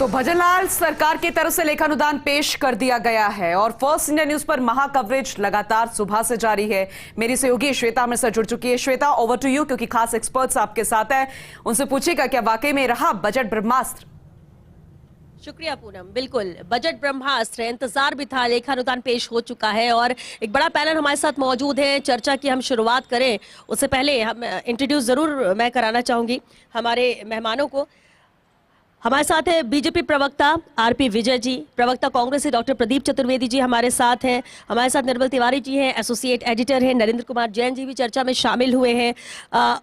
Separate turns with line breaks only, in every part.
तो भजनलाल सरकार की तरफ से लेखानुदान पेश कर दिया गया है और फर्स्ट इंडिया न्यूज पर महा कवरेज लगातार सुबह से जारी है। मेरी सहयोगी श्वेता मेरे साथ जुड़ चुकी है। श्वेता, ओवर टू यू, क्योंकि खास एक्सपर्ट्स आपके साथ हैं, उनसे पूछेगा क्या वाकई में रहा बजट ब्रह्मास्त्र।
शुक्रिया पूनम, बिल्कुल बजट ब्रह्मास्त्र, इंतजार भी था, लेखानुदान पेश हो चुका है और एक बड़ा पैनल हमारे साथ मौजूद है। चर्चा की हम शुरुआत करें उससे पहले हम इंट्रोड्यूस जरूर मैं कराना चाहूंगी हमारे मेहमानों को। हमारे साथ है बीजेपी प्रवक्ता आरपी विजय जी, प्रवक्ता कांग्रेस से डॉक्टर प्रदीप चतुर्वेदी जी हमारे साथ हैं, हमारे साथ निर्मल तिवारी जी हैं, एसोसिएट एडिटर हैं, नरेंद्र कुमार जैन जी भी चर्चा में शामिल हुए हैं,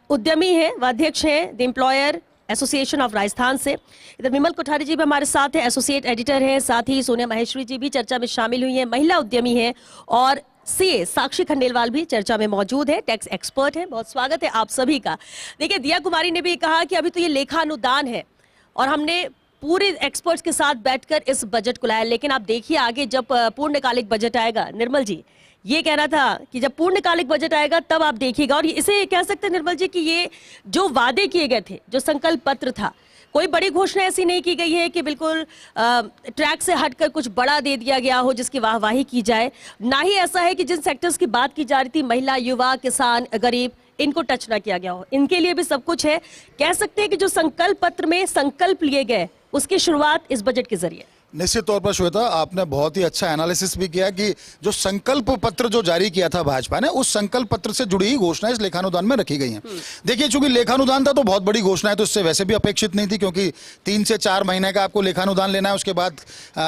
उद्यमी हैं व अध्यक्ष हैं the employer association of Rajasthan से। इधर विमल कोठारी जी भी हमारे साथ हैं, एसोसिएट एडिटर हैं, साथ ही सोनिया माहेश्वरी जी भी चर्चा में शामिल हुई हैं, महिला उद्यमी हैं, और सीए साक्षी खंडेलवाल भी चर्चा में मौजूद है, टैक्स एक्सपर्ट हैं। बहुत स्वागत है आप सभी का। देखिए, दिया कुमारी ने भी कहा कि अभी तो ये लेखानुदान है और हमने पूरे एक्सपर्ट्स के साथ बैठकर इस बजट को लाया, लेकिन आप देखिए आगे जब पूर्णकालिक बजट आएगा, निर्मल जी ये कहना था कि जब पूर्णकालिक बजट आएगा तब आप देखिएगा। और इसे कह सकते हैं निर्मल जी कि ये जो वादे किए गए थे, जो संकल्प पत्र था, कोई बड़ी घोषणा ऐसी नहीं की गई है कि बिल्कुल ट्रैक से हटकर कुछ बड़ा दे दिया गया हो जिसकी वाहवाही की जाए। ना ही ऐसा है कि जिन सेक्टर्स की बात की जा रही थी, महिला, युवा, किसान, गरीब, इनको टच ना किया गया हो, इनके लिए भी सब कुछ है। कह सकते हैं कि जो संकल्प पत्र में संकल्प लिए गए उसकी शुरुआत इस बजट के जरिए।
निश्चित तौर पर श्वेता, आपने बहुत ही अच्छा एनालिसिस भी किया कि जो संकल्प पत्र जो जारी किया था भाजपा ने, उस संकल्प पत्र से जुड़ी ही घोषणाएं इस लेखानुदान में रखी गई हैं। देखिए, चूंकि लेखानुदान था तो बहुत बड़ी घोषणा है, तो इससे वैसे भी अपेक्षित नहीं थी, क्योंकि 3 से 4 महीने का आपको लेखानुदान लेना है, उसके बाद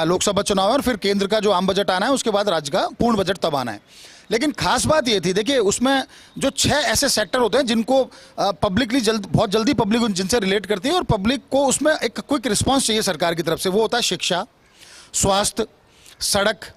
लोकसभा चुनाव है और फिर केंद्र का जो आम बजट आना है, उसके बाद राज्य का पूर्ण बजट तब आना है। लेकिन खास बात ये थी, देखिए उसमें जो 6 ऐसे सेक्टर होते हैं जिनको पब्लिकली बहुत जल्दी पब्लिक जिनसे रिलेट करती है और पब्लिक को उसमें एक क्विक रिस्पांस चाहिए सरकार की तरफ से। वो होता है शिक्षा, स्वास्थ्य, सड़क,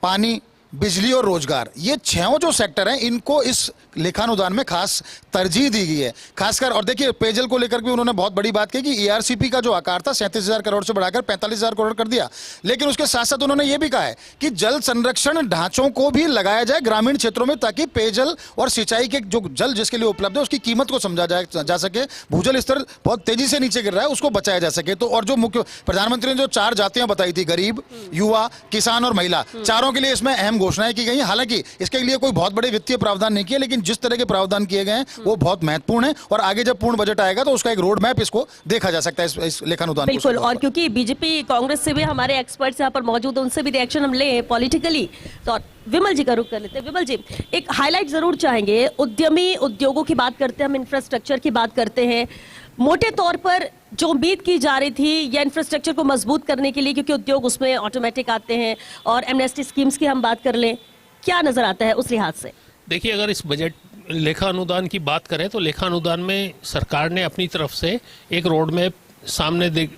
पानी, बिजली और रोजगार। ये 6 जो सेक्टर हैं, इनको इस लेखानुदान में खास तरजीह दी गई है, खासकर। और देखिए, पेयजल को लेकर भी उन्होंने बहुत बड़ी बात की कि ईआरसीपी का जो आकार था 37,000 करोड़ से बढ़ाकर 45,000 करोड़ कर दिया। लेकिन उसके साथ साथ उन्होंने ये भी कहा है कि जल संरक्षण ढांचों को भी लगाया जाए ग्रामीण क्षेत्रों में, ताकि पेयजल और सिंचाई के जो जल जिसके लिए उपलब्ध है उसकी कीमत को समझा जा सके। भूजल स्तर बहुत तेजी से नीचे गिर रहा है, उसको बचाया जा सके। तो और जो मुख्य प्रधानमंत्री ने जो 4 जातियां बताई थी, गरीब, युवा, किसान और महिला, चारों के लिए इसमें अहम घोषणाएं की गई। हालांकि इसके लिए कोई बहुत बड़े वित्तीय प्रावधान नहीं किए, लेकिन जिस तरह के प्रावधान किए गए हैं वो बहुत महत्वपूर्ण है और आगे जब पूर्ण बजट आएगा तो उसका एक रोड मैप इसको देखा जा सकता है, इस लेखानुदान।
बिल्कुल, और क्योंकि बीजेपी कांग्रेस से भी हमारे एक्सपर्ट्स यहाँ पर मौजूद हैं, उनसे भी रिएक्शन हम ले पॉलिटिकली, तो विमल जी का रुख कर लेते हैं। विमल जी, एक हाईलाइट जरूर चाहेंगे, उद्यमी उद्योगों की बात करते हैं हम, इंफ्रास्ट्रक्चर की बात करते हैं। मोटे तौर पर जो उम्मीद की जा रही थी या इंफ्रास्ट्रक्चर को मजबूत करने के लिए, क्योंकि उद्योग उसमें ऑटोमेटिक आते हैं, और एमनेस्टी स्कीम्स की हम बात कर लें, क्या नजर आता है उस लिहाज से?
देखिए, अगर इस बजट लेखा अनुदान की बात करें तो लेखा अनुदान में सरकार ने अपनी तरफ से एक रोड मैप सामने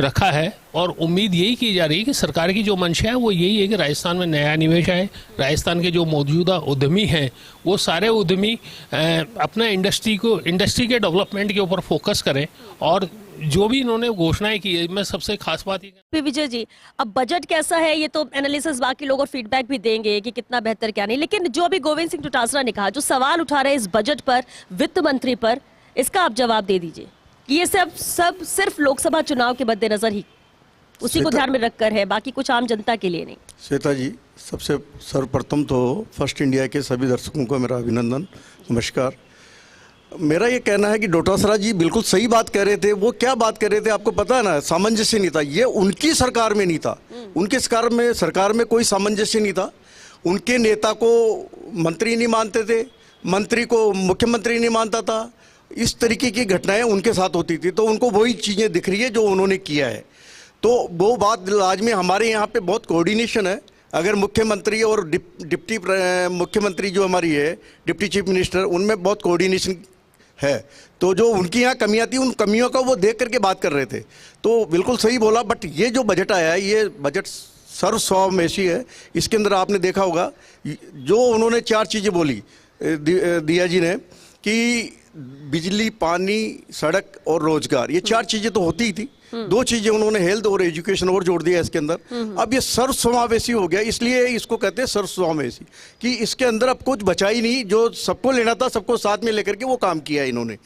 रखा है और उम्मीद यही की जा रही है कि सरकार की जो मंशा है वो यही है कि राजस्थान में नया निवेश आए। राजस्थान के जो मौजूदा उद्यमी हैं वो सारे उद्यमी अपना इंडस्ट्री के डेवलपमेंट के ऊपर फोकस करें। और जो भी इन्होंने घोषणाएं की है, मैं सबसे खास बात ये
विजय जी, अब बजट कैसा है ये तो एनालिसिस बाकी लोग और फीडबैक भी देंगे कि कितना बेहतर क्या नहीं, लेकिन जो अभी गोविंद सिंह डोटासरा ने कहा, जो सवाल उठा रहे हैं इस बजट पर, वित्त मंत्री पर, इसका आप जवाब दे दीजिए कि ये सब सिर्फ लोकसभा चुनाव के मद्देनजर ही उसी को ध्यान में रखकर है, बाकी कुछ आम जनता के लिए नहीं।
श्वेता जी, सबसे सर्वप्रथम तो फर्स्ट इंडिया के सभी दर्शकों को मेरा अभिनंदन, नमस्कार। मेरा ये कहना है कि डोटासरा जी बिल्कुल सही बात कह रहे थे। वो क्या बात कर रहे थे आपको पता है ना, सामंजस्य नहीं था। ये उनकी सरकार में नहीं था, उनके सरकार में कोई सामंजस्य नहीं था। उनके नेता को मंत्री नहीं मानते थे, मंत्री को मुख्यमंत्री नहीं मानता था। इस तरीके की घटनाएं उनके साथ होती थी, तो उनको वही चीज़ें दिख रही है जो उन्होंने किया है। तो वो बात आज में हमारे यहाँ पे बहुत कोऑर्डिनेशन है। अगर मुख्यमंत्री और डिप्टी मुख्यमंत्री जो हमारी है, डिप्टी चीफ मिनिस्टर, उनमें बहुत कोऑर्डिनेशन है। तो जो उनकी यहाँ कमियां थी, उन कमियों का वो देख करके बात कर रहे थे, तो बिल्कुल सही बोला। बट ये जो बजट आया है, ये बजट सर्वसमावेशी है। इसके अंदर आपने देखा होगा जो उन्होंने 4 चीज़ें बोली दिया जी ने, कि बिजली, पानी, सड़क और रोजगार, ये 4 चीज़ें तो होती ही थी। 2 चीज़ें उन्होंने हेल्थ और एजुकेशन और जोड़ दिया इसके अंदर। अब ये सर्वसमावेशी हो गया, इसलिए इसको कहते हैं सर्वसमावेशी, कि इसके अंदर अब कुछ बचा ही नहीं। जो सबको लेना था सबको साथ में लेकर के वो काम किया इन्होंने।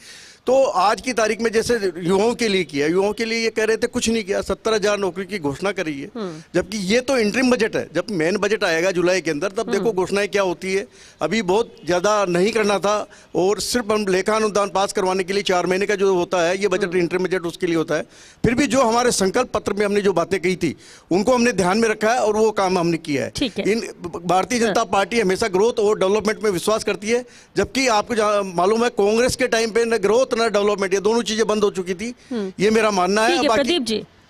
तो आज की तारीख में जैसे युवाओं के लिए किया, युवाओं के लिए ये कह रहे थे कुछ नहीं किया, 70,000 नौकरी की घोषणा करी है, जबकि ये तो इंटरिम बजट है। जब मेन बजट आएगा जुलाई के अंदर तब देखो घोषणाएं क्या होती है। अभी बहुत ज़्यादा नहीं करना था, और सिर्फ हम लेखा अनुदान पास करवाने के लिए 4 महीने का जो होता है ये बजट, इंटरिम बजट उसके लिए होता है। फिर भी जो हमारे संकल्प पत्र में हमने जो बातें कही थी उनको हमने ध्यान में रखा है और वो काम हमने किया है।
ठीक है।
इन भारतीय जनता पार्टी हमेशा ग्रोथ और डेवलपमेंट में विश्वास करती है, जबकि आपको मालूम है कांग्रेस के टाइम पे न ग्रोथ न डेवलपमेंट, ये दोनों चीजें बंद हो चुकी थी। ये मेरा मानना है।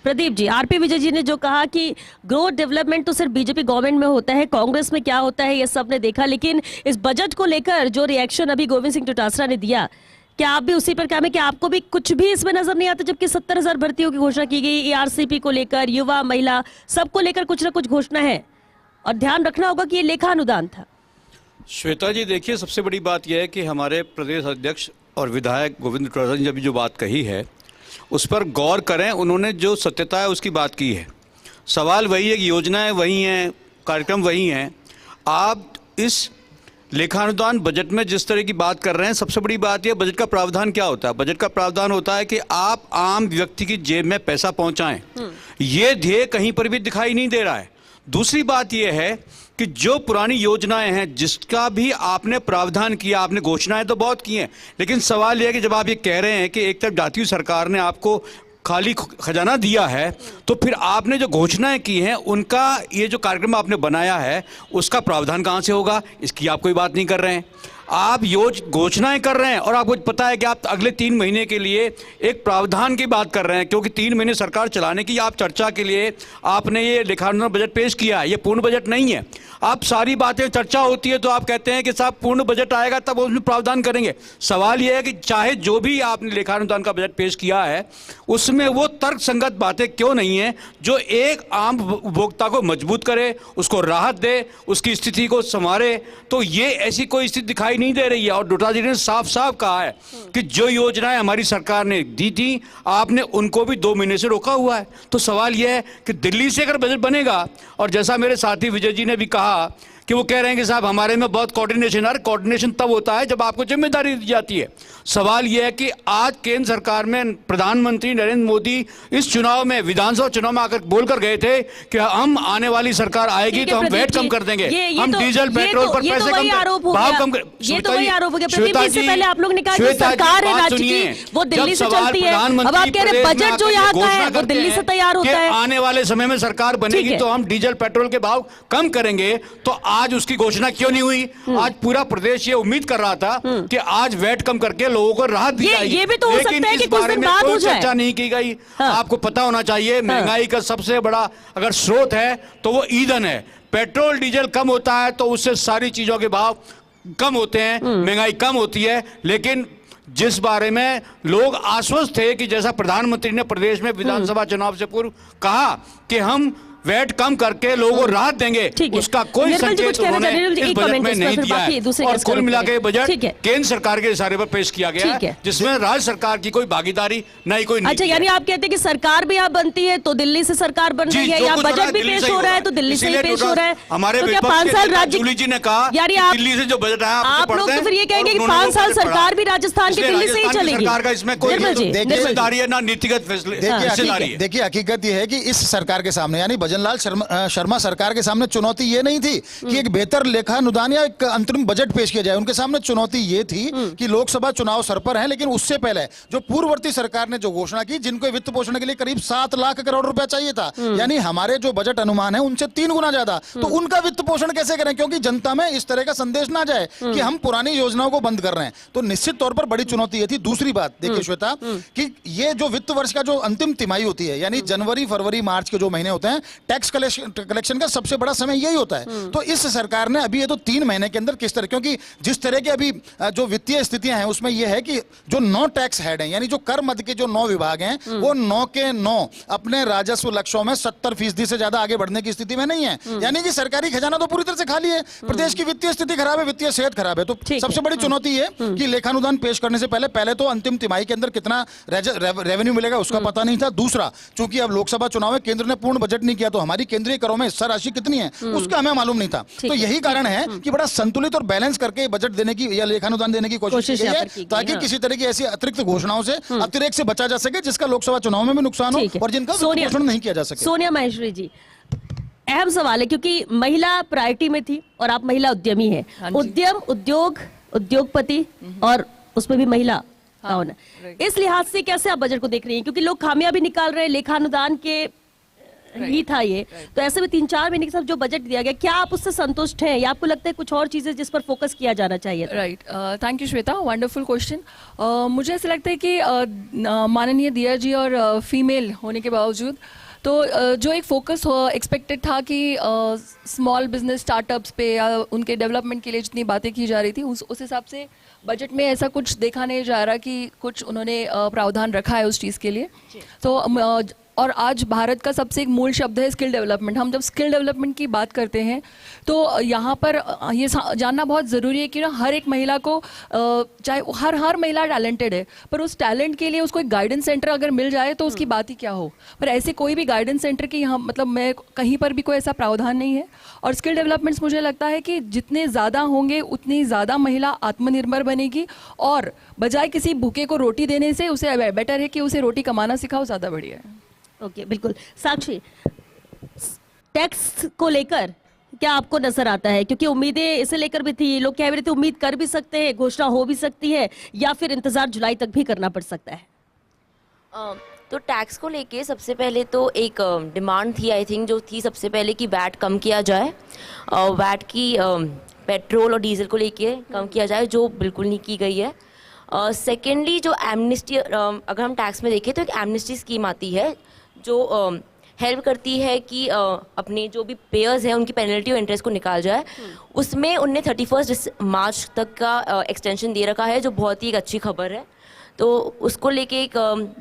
प्रदीप जी, आरपी विजय जी ने जो कहा कि ग्रोथ डेवलपमेंट तो सिर्फ बीजेपी गवर्नमेंट में होता है, कांग्रेस में क्या होता है ये सब ने देखा, लेकिन इस बजट को लेकर जो रिएक्शन अभी गोविंद सिंह डोटासरा ने दिया, क्या आप भी उसी पर काम है कि आपको भी कुछ भी इसमें नजर नहीं आता? जबकि 70,000 भर्तियों की घोषणा की गई, एआरसीपी को लेकर, युवा महिला सबको लेकर कुछ ना कुछ घोषणा है, और ध्यान रखना होगा कि ये लेखा अनुदान था।
श्वेता जी देखिए, सबसे बड़ी बात यह है कि हमारे प्रदेश अध्यक्ष और विधायक गोविंद डोटासरा ने अभी जो बात कही है उस पर गौर करें। उन्होंने जो सत्यता है उसकी बात की है। सवाल वही है कि योजनाएं वही हैं, कार्यक्रम वही हैं। आप इस लेखानुदान बजट में जिस तरह की बात कर रहे हैं, सबसे बड़ी बात यह, बजट का प्रावधान क्या होता है? बजट का प्रावधान होता है कि आप आम व्यक्ति की जेब में पैसा पहुंचाएं। ये ध्येय कहीं पर भी दिखाई नहीं दे रहा है। दूसरी बात यह है कि जो पुरानी योजनाएं हैं जिसका भी आपने प्रावधान किया, आपने घोषणाएं तो बहुत की हैं, लेकिन सवाल यह है कि जब आप ये कह रहे हैं कि एक तरफ जातीय सरकार ने आपको खाली खजाना दिया है, तो फिर आपने जो घोषणाएं की हैं उनका ये जो कार्यक्रम आपने बनाया है उसका प्रावधान कहां से होगा? इसकी आप कोई बात नहीं कर रहे हैं। आप घोषणाएं कर रहे हैं और आपको पता है कि आप अगले 3 महीने के लिए एक प्रावधान की बात कर रहे हैं, क्योंकि 3 महीने सरकार चलाने की आप चर्चा के लिए आपने ये लेखानुदान बजट पेश किया है। ये पूर्ण बजट नहीं है। आप सारी बातें चर्चा होती है तो आप कहते हैं कि साहब पूर्ण बजट आएगा तब उसमें प्रावधान करेंगे। सवाल यह है कि चाहे जो भी आपने लेखानुदान का बजट पेश किया है उसमें वो तर्कसंगत बातें क्यों नहीं है जो एक आम उपभोक्ता को मजबूत करे, उसको राहत दे, उसकी स्थिति को संवारे। तो ये ऐसी कोई स्थिति दिखाई नहीं दे रही है। और डोटासरा जी ने साफ साफ कहा है कि जो योजनाएं हमारी सरकार ने दी थी आपने उनको भी 2 महीने से रोका हुआ है। तो सवाल यह है कि दिल्ली से अगर बजट बनेगा, और जैसा मेरे साथी विजय जी ने भी कहा कि वो कह रहे हैं कि साहब हमारे में बहुत कोऑर्डिनेशन है। कोऑर्डिनेशन तब होता है जब आपको जिम्मेदारी दी जाती है। सवाल यह है कि आज केंद्र सरकार में प्रधानमंत्री नरेंद्र मोदी इस चुनाव में, विधानसभा चुनाव में आकर बोलकर गए थे कि हम आने वाली सरकार आएगी तो हम वैट कम कर देंगे, हम डीजल पेट्रोल पर पैसे कम, भाव कम।
ये तो वही आरोप हो गया प्रदीप जी। इससे पहले आप लोग ने कहा कि सरकार है राज्य की, वो दिल्ली से चलती है। अब आप कह रहे हैं बजट जो यहाँ का है वो दिल्ली से तैयार होता है।
आने वाले समय में सरकार बनेगी तो हम डीजल पेट्रोल के भाव कम करेंगे। तो आज उसकी घोषणा क्यों नहीं हुई? आज पूरा प्रदेश ये उम्मीद कर रहा था कि आज वैट कम करके लोगों को राहत दी जाएगी।
ये भी तो हो सकता है कि कुछ दिन बाद हो जाए।
चर्चा नहीं की गई। आपको पता होना चाहिए महंगाई का सबसे बड़ा अगर स्रोत है तो वो ईंधन है। पेट्रोल डीजल कम होता है तो उससे सारी चीजों के भाव कम होते हैं, महंगाई कम होती है। लेकिन जिस बारे में लोग आश्वस्त थे कि जैसा प्रधानमंत्री ने प्रदेश में विधानसभा चुनाव से पूर्व कहा कि हम वैट कम करके लोगों को राहत देंगे, उसका कोई संकेत उन्होंने इस बजट में नहीं दिया है। और कुल मिला के बजट केंद्र सरकार के इशारे पर पेश किया गया है जिसमें राज्य सरकार की कोई भागीदारी नहीं, कोई नहीं।
अच्छा, यानी आप कहते हैं कि सरकार भी आप बनती है तो दिल्ली से सरकार बन रही है, या बजट भी पेश हो रहा है तो दिल्ली से ही पेश हो रहा है।
हमारे
5 साल राज्य
जी ने कहा
यानी
दिल्ली से जो बजट आया
आप लोग तो फिर ये कहेंगे कि 5 साल सरकार भी राजस्थान की दिल्ली से ही चलेगी।
सरकार का इसमें कोई जिम्मेदारी है ना नीतिगत फैसले।
देखिए हकीकत यह है कि इस सरकार के सामने यानी भजनलाल शर्मा सरकार के सामने चुनौती ये नहीं थी कि एक बेहतर लेखा अनुदान या एक अंतरिम बजट पेश किया जाए। उनके सामने चुनौती ये थी कि लोकसभा चुनाव सर पर है, लेकिन उससे पहले जो पूर्ववर्ती सरकार ने जो घोषणा की, जिनको वित्त पोषण के लिए करीब 7 लाख करोड़ रुपया चाहिए था, यानी हमारे जो बजट अनुमान है उनसे 3 गुना ज्यादा, तो उनका वित्त पोषण कैसे करें? क्योंकि जनता में इस तरह का संदेश ना जाए कि हम पुरानी योजनाओं को बंद कर रहे हैं। तो निश्चित तौर पर बड़ी चुनौती ये थी। दूसरी बात देखिए श्वेता, कि ये जो वित्त वर्ष का जो अंतिम तिमाही होती है, यानी जनवरी, फरवरी, मार्च के जो महीने होते हैं, टैक्स कलेक्शन का सबसे बड़ा समय यही होता है। तो इस सरकार ने अभी ये तो 3 महीने के अंदर किस तरह, क्योंकि जिस तरह के अभी जो वित्तीय स्थितियां हैं उसमें यह है कि जो 9 टैक्स हेड हैं, यानी जो कर मद के जो 9 विभाग हैं, वो 9 के 9 अपने राजस्व लक्ष्यों में 70% से ज्यादा आगे बढ़ने की स्थिति में नहीं है। यानी कि सरकारी खजाना तो पूरी तरह से खाली है, प्रदेश की वित्तीय स्थिति खराब है, वित्तीय सेहत खराब है। तो सबसे बड़ी चुनौती है कि लेखानुदान पेश करने से पहले तो अंतिम तिमाही के अंदर कितना रेवेन्यू मिलेगा उसका पता नहीं था। दूसरा, चूंकि अब लोकसभा चुनाव है, केंद्र ने पूर्ण बजट नहीं किया, तो हमारी केंद्रीय करों में हिस्सा राशि कितनी है उसका हमें मालूम नहीं था। तो यही कारण है कि बड़ा संतुलित और बैलेंस करके बजट देने की या लेखानुदान देने की कोशिश की
यहाँ
गई
पर की
है,
गई,
ताकि
हाँ।
किसी तरह की ऐसी अतिरिक्त घोषणाओं से अतिरेक से बचा जा सके जिसका लोकसभा चुनाव में भी नुकसान हो
ठीक है।
और जिनका
सोनिया-
घोषणा नहीं किया जा सके।
सोनिया माहेश्वरी जी, अहम सवाल है क्योंकि महिला प्रायोरिटी में थी और आप महिला उद्यमी हैं। उद्यम, उद्योग, उद्योगपति और उसमें भी महिला का होना, इस लिहाज से कैसे आप बजट को देख रही हैं? क्योंकि लोग खामियां भी निकाल रहे हैं, लेखानुदान के ही था ये, तो ऐसे में 3-4 महीने के साथ जो बजट दिया गया, क्या आप उससे संतुष्ट हैं या आपको लगता है कुछ और चीजें जिस पर फोकस किया जाना चाहिए था?
Right, thank you Shweta, wonderful question. मुझे ऐसा लगता है कि माननीय दिया जी और फीमेल होने के बावजूद तो जो एक फोकस एक्सपेक्टेड था कि स्मॉल बिजनेस स्टार्टअप्स पे या उनके डेवलपमेंट के लिए जितनी बातें की जा रही थी उस हिसाब से बजट में ऐसा कुछ देखा नहीं जा रहा कि कुछ उन्होंने प्रावधान रखा है उस चीज़ के लिए। तो और आज भारत का सबसे एक मूल शब्द है स्किल डेवलपमेंट। हम जब स्किल डेवलपमेंट की बात करते हैं तो यहाँ पर ये जानना बहुत ज़रूरी है कि ना हर एक महिला को, चाहे हर महिला टैलेंटेड है, पर उस टैलेंट के लिए उसको एक गाइडेंस सेंटर अगर मिल जाए तो उसकी बात ही क्या हो। पर ऐसे कोई भी गाइडेंस सेंटर की यहाँ मतलब मैं कहीं पर भी कोई ऐसा प्रावधान नहीं है। और स्किल डेवलपमेंट्स मुझे लगता है कि जितने ज़्यादा होंगे उतनी ज़्यादा महिला आत्मनिर्भर बनेगी और बजाय किसी भूखे को रोटी देने से उसे बेटर है कि उसे रोटी कमाना सिखाओ, ज़्यादा बढ़िया है।
ओके, बिल्कुल। साक्षी, टैक्स को लेकर क्या आपको नजर आता है? क्योंकि उम्मीदें इसे लेकर भी थी, लोग कह रहे थे उम्मीद कर भी सकते हैं, घोषणा हो भी सकती है, या फिर इंतजार जुलाई तक भी करना पड़ सकता है।
तो टैक्स को लेके सबसे पहले तो एक डिमांड थी, आई थिंक, जो थी सबसे पहले कि वैट कम किया जाए। वैट की पेट्रोल और डीजल को लेके कम किया जाए, जो बिल्कुल नहीं की गई है। सेकेंडली जो एमनेस्टी, अगर हम टैक्स में देखें तो एक एमनेस्टी स्कीम आती है जो हेल्प करती है कि अपने जो भी पेयर्स हैं उनकी पेनल्टी और इंटरेस्ट को निकाल जाए। उसमें उनने 31 मार्च तक का एक्सटेंशन दे रखा है, जो बहुत ही एक अच्छी खबर है। तो उसको लेके एक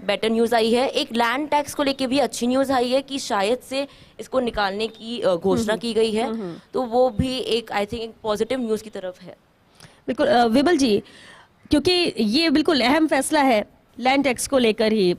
बेटर न्यूज़ आई है। एक लैंड टैक्स को लेके भी अच्छी न्यूज़ आई है कि शायद से इसको निकालने की घोषणा की गई है, तो वो भी एक आई थिंक एक पॉजिटिव न्यूज़ की तरफ है।
बिल्कुल। विमल जी, क्योंकि ये बिल्कुल अहम फैसला है लैंड टैक्स को लेकर ही,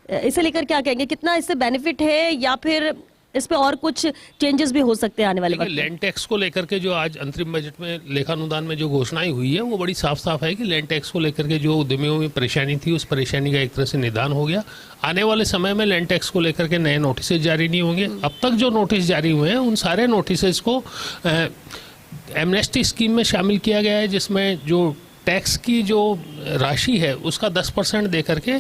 इसे लेकर क्या कहेंगे? कितना इससे बेनिफिट है या फिर इस पे और कुछ चेंजेस भी हो सकते हैं आने वाले वक्त में?
लैंड टैक्स को लेकर के जो आज अंतरिम बजट में लेखानुदान में जो घोषणाएं हुई है वो बड़ी साफ साफ है कि लैंड टैक्स को लेकर के जो उद्यमियों में परेशानी थी उस परेशानी का एक तरह से निदान हो गया। आने वाले समय में लैंड टैक्स को लेकर के नए नोटिस जारी नहीं होंगे। अब तक जो नोटिस जारी हुए हैं उन सारे नोटिस को एमनेस्टी स्कीम में शामिल किया गया है, जिसमें जो टैक्स की जो राशि है उसका 10% दे करके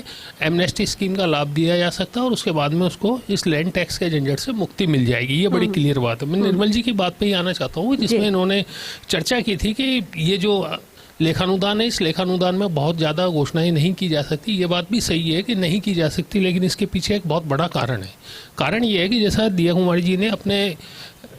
एमनेस्टी स्कीम का लाभ दिया जा सकता है और उसके बाद में उसको इस लैंड टैक्स के झंझट से मुक्ति मिल जाएगी। ये बड़ी क्लियर बात है। मैं निर्मल जी की बात पे ही आना चाहता हूँ, जिसमें इन्होंने चर्चा की थी कि ये जो लेखानुदान है, इस लेखानुदान में बहुत ज़्यादा घोषणाएं नहीं की जा सकती। ये बात भी सही है कि नहीं की जा सकती, लेकिन इसके पीछे एक बहुत बड़ा कारण है। कारण ये है कि जैसा दिया कुमारी जी ने अपने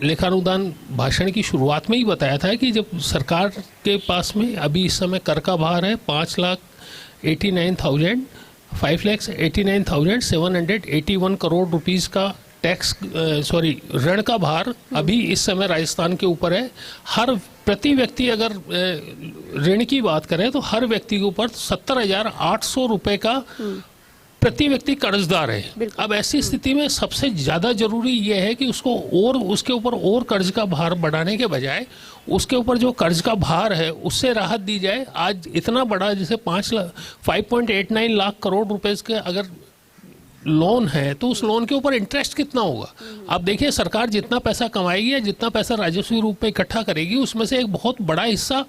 लेखानुदान भाषण की शुरुआत में ही बताया था कि जब सरकार के पास में अभी इस समय कर का भार है 5,89,781 करोड़ रुपीस का टैक्स ऋण का भार अभी इस समय राजस्थान के ऊपर है। हर प्रति व्यक्ति अगर ऋण की बात करें तो हर व्यक्ति के ऊपर 70,800 रुपए का प्रति व्यक्ति कर्जदार है। अब ऐसी स्थिति में सबसे ज्यादा जरूरी यह है कि उसको और उसके ऊपर और कर्ज का भार बढ़ाने के बजाय उसके ऊपर जो कर्ज का भार है उससे राहत दी जाए। आज इतना बड़ा जैसे 5.89 लाख करोड़ रुपए के अगर लोन है तो उस लोन के ऊपर इंटरेस्ट कितना होगा? आप देखिए, सरकार जितना पैसा कमाएगी या जितना पैसा राजस्व रूप में इकट्ठा करेगी उसमें से एक बहुत बड़ा हिस्सा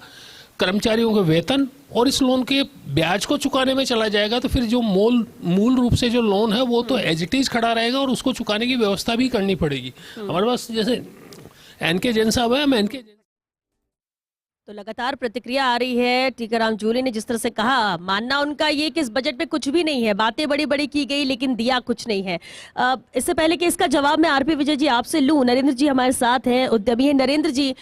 कर्मचारियों के वेतन और इस लोन के ब्याज को चुकाने में चला जाएगा। तो फिर जो मूल रूप से जो लोन है वो तो एज इट इज खड़ा रहेगा और उसको चुकाने की व्यवस्था भी करनी पड़ेगी। हमारे पास जैसे एनके जैन साहब है, हम एनके
तो लगातार प्रतिक्रिया आ रही है। टीकाराम जूली ने जिस तरह से कहा, मानना उनका ये कि इस बजट में कुछ भी नहीं है, बातें बड़ी बड़ी की गई लेकिन दिया कुछ नहीं है। इससे पहले कि इसका जवाब मैं आरपी विजय जी आपसे लूं, नरेंद्र जी हमारे साथ हैं, उद्यमी हैं। नरेंद्र जी,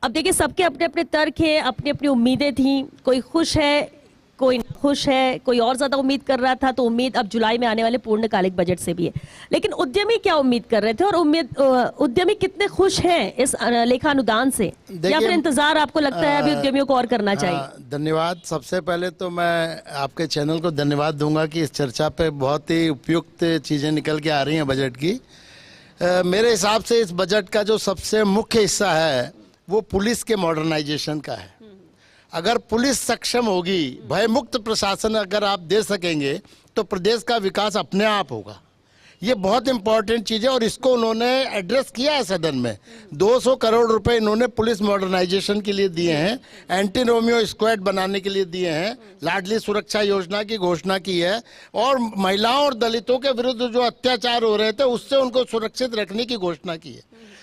अब देखिए सबके अपने अपने तर्क हैं, अपनी अपनी उम्मीदें थी, कोई खुश है, कोई खुश है, कोई और ज्यादा उम्मीद कर रहा था। तो उम्मीद अब जुलाई में आने वाले पूर्णकालिक बजट से भी है, लेकिन उद्यमी क्या उम्मीद कर रहे थे और उद्यमी कितने खुश हैं इस लेखानुदान से, या फिर इंतजार आपको लगता है अभी उद्यमियों को और करना चाहिए?
धन्यवाद। सबसे पहले तो मैं आपके चैनल को धन्यवाद दूंगा कि इस चर्चा पे बहुत ही उपयुक्त चीजें निकल के आ रही हैं बजट की। मेरे हिसाब से इस बजट का जो सबसे मुख्य हिस्सा है वो पुलिस के मॉडर्नाइजेशन का है। अगर पुलिस सक्षम होगी, भयमुक्त प्रशासन अगर आप दे सकेंगे तो प्रदेश का विकास अपने आप होगा। ये बहुत इंपॉर्टेंट चीज़ है और इसको उन्होंने एड्रेस किया है सदन में। 200 करोड़ रुपए इन्होंने पुलिस मॉडर्नाइजेशन के लिए दिए हैं, एंटी रोमियो स्क्वाड बनाने के लिए दिए हैं, लाडली सुरक्षा योजना की घोषणा की है और महिलाओं और दलितों के विरुद्ध जो अत्याचार हो रहे थे उससे उनको सुरक्षित रखने की घोषणा की है।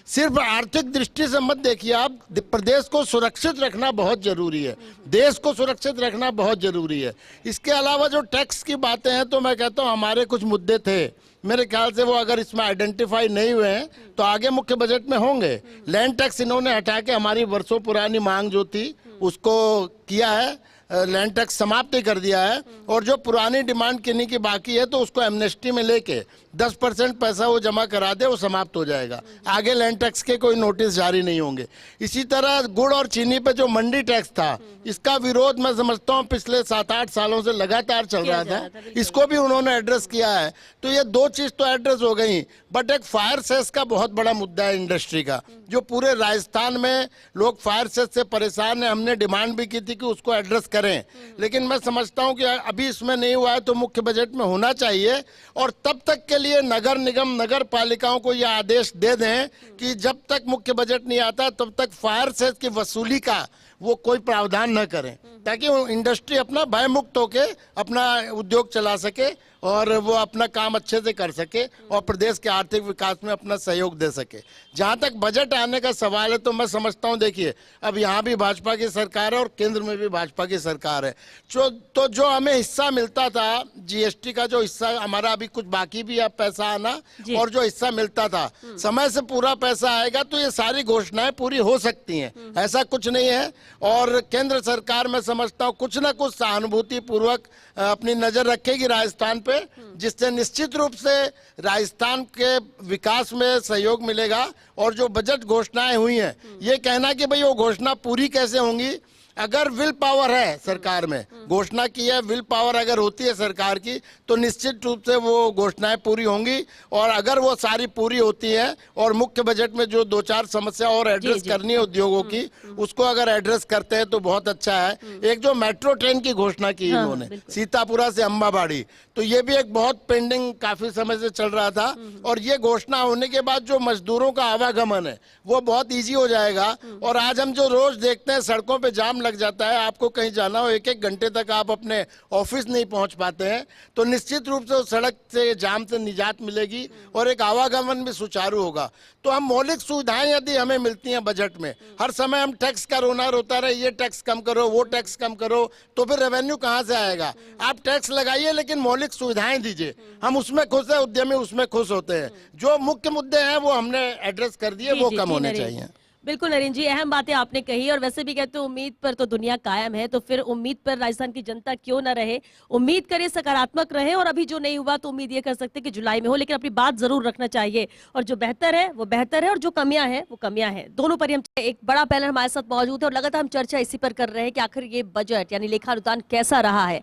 सिर्फ आर्थिक दृष्टि से मत देखिए आप, प्रदेश को सुरक्षित रखना बहुत जरूरी है, देश को सुरक्षित रखना बहुत जरूरी है। इसके अलावा जो टैक्स की बातें हैं तो मैं कहता हूँ हमारे कुछ मुद्दे थे, मेरे ख्याल से वो अगर इसमें आइडेंटिफाई नहीं हुए हैं तो आगे मुख्य बजट में होंगे। लैंड टैक्स इन्होंने हटा के हमारी वर्षों पुरानी मांग जो थी उसको किया है, लैंड टैक्स समाप्त ही कर दिया है और जो पुरानी डिमांड किन्हीं की बाकी है तो उसको एमनेस्टी में लेके 10% पैसा वो जमा करा दे, वो समाप्त हो जाएगा। आगे लैंड टैक्स के कोई नोटिस जारी नहीं होंगे। इसी तरह गुड़ और चीनी पे जो मंडी टैक्स था, इसका विरोध मैं समझता हूँ पिछले 7-8 सालों से लगातार चल रहा था, इसको भी उन्होंने एड्रेस किया है। तो ये दो चीज तो एड्रेस हो गई, बट एक फायर सेस का बहुत बड़ा मुद्दा है इंडस्ट्री का, जो पूरे राजस्थान में लोग फायर सेस से परेशान है। हमने डिमांड भी की थी कि उसको एड्रेस करें, लेकिन मैं समझता हूं कि अभी इसमें नहीं हुआ है तो मुख्य बजट में होना चाहिए। और तब तक के लिए नगर निगम, नगर पालिकाओं को यह आदेश दे दें कि जब तक मुख्य बजट नहीं आता तब तक फायर सेस की वसूली का वो कोई प्रावधान न करें, ताकि इंडस्ट्री अपना भय मुक्त होके अपना उद्योग चला सके और वो अपना काम अच्छे से कर सके और प्रदेश के आर्थिक विकास में अपना सहयोग दे सके। जहाँ तक बजट आने का सवाल है तो मैं समझता हूँ, देखिए अब यहाँ भी भाजपा की सरकार है और केंद्र में भी भाजपा की सरकार है। जो हमें हिस्सा मिलता था, जीएसटी का जो हिस्सा हमारा अभी कुछ बाकी भी है पैसा आना, और जो हिस्सा मिलता था समय से पूरा पैसा आएगा तो ये सारी घोषणाएं पूरी हो सकती हैं, ऐसा कुछ नहीं है। और केंद्र सरकार मैं समझता हूँ कुछ ना कुछ सहानुभूति पूर्वक अपनी नजर रखेगी राजस्थान पे, जिससे निश्चित रूप से राजस्थान के विकास में सहयोग मिलेगा। और जो बजट घोषणाएं हुई हैं, ये कहना कि भाई वो घोषणा पूरी कैसे होंगी, अगर विल पावर है सरकार में, घोषणा की है, विल पावर अगर होती है सरकार की तो निश्चित रूप से वो घोषणाएं पूरी होंगी। और अगर वो सारी पूरी होती है और मुख्य बजट में जो 2-4 समस्या और एड्रेस करनी है उद्योगों की, उसको अगर एड्रेस करते हैं तो बहुत अच्छा है। एक जो मेट्रो ट्रेन की घोषणा की इन्होंने सीतापुरा से अम्बाबाड़ी, तो ये भी एक बहुत पेंडिंग काफी समय से चल रहा था और ये घोषणा होने के बाद जो मजदूरों का आवागमन है वो बहुत ईजी हो जाएगा। और आज हम जो रोज देखते हैं सड़कों पे जाम लग जाता है, आपको कहीं जाना हो 1-1 घंटे तक आप अपने ऑफिस नहीं पहुंच पाते हैं, तो निश्चित रूप से सड़क से जाम से निजात मिलेगी और एक आवागमन भी सुचारू होगा। तो हम मौलिक सुविधाएं यदि हमें मिलती हैं बजट में, हर समय हम टैक्स का रोना रोता रहे, ये टैक्स कम करो, वो टैक्स कम करो, तो फिर रेवेन्यू कहां से आएगा। आप टैक्स लगाइए लेकिन मौलिक सुविधाएं दीजिए, हम उसमें खुश है, उद्यमी उसमें खुश होते हैं। जो मुख्य मुद्दे हैं वो हमने एड्रेस कर दिए, वो कम होने चाहिए।
बिल्कुल नरेंद्र जी, अहम बातें आपने कही। और वैसे भी कहते हैं उम्मीद पर तो दुनिया कायम है, तो फिर उम्मीद पर राजस्थान की जनता क्यों ना रहे। उम्मीद करे, सकारात्मक रहे, और अभी जो नहीं हुआ तो उम्मीद ये कर सकते हैं कि जुलाई में हो, लेकिन अपनी बात जरूर रखना चाहिए। और जो बेहतर है वो बेहतर है और जो कमियां हैं वो कमियां हैं, दोनों पर ही हम एक बड़ा पैनल हमारे साथ मौजूद है और लगातार हम चर्चा इसी पर कर रहे हैं कि आखिर ये बजट यानी लेखानुदान कैसा रहा है।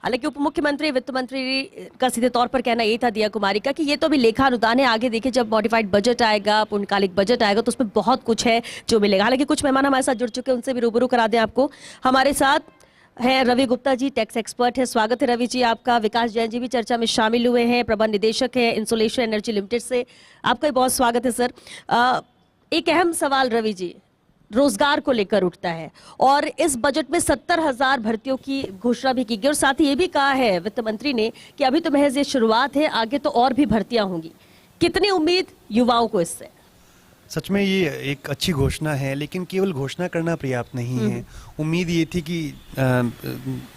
हालांकि उप मुख्यमंत्री, वित्त मंत्री का सीधे तौर पर कहना यही था, दिया कुमारी का, कि ये तो अभी लेखा अनुदान है, आगे देखिए जब मॉडिफाइड बजट आएगा, पूर्णकालिक बजट आएगा तो उसमें बहुत कुछ है जो मिलेगा। हालांकि कुछ मेहमान हमारे साथ जुड़ चुके हैं, उनसे भी रूबरू करा दें आपको। हमारे साथ है रवि गुप्ता जी, टैक्स एक्सपर्ट है। स्वागत है रवि जी आपका। विकास जैन जी भी चर्चा में शामिल हुए हैं, प्रबंध निदेशक है इंसुलेशन एनर्जी लिमिटेड से। आपका भी बहुत स्वागत है सर। एक अहम सवाल रवि जी रोजगार को लेकर उठता है और इस बजट में 70,000 भर्तियों की घोषणा भी की गई और साथ ही ये भी कहा है वित्त मंत्री ने कि अभी तो महज ये शुरुआत है, आगे तो और भी भर्तियां होंगी। कितनी उम्मीद युवाओं को इससे?
सच में ये एक अच्छी घोषणा है, लेकिन केवल घोषणा करना पर्याप्त नहीं है। उम्मीद ये थी कि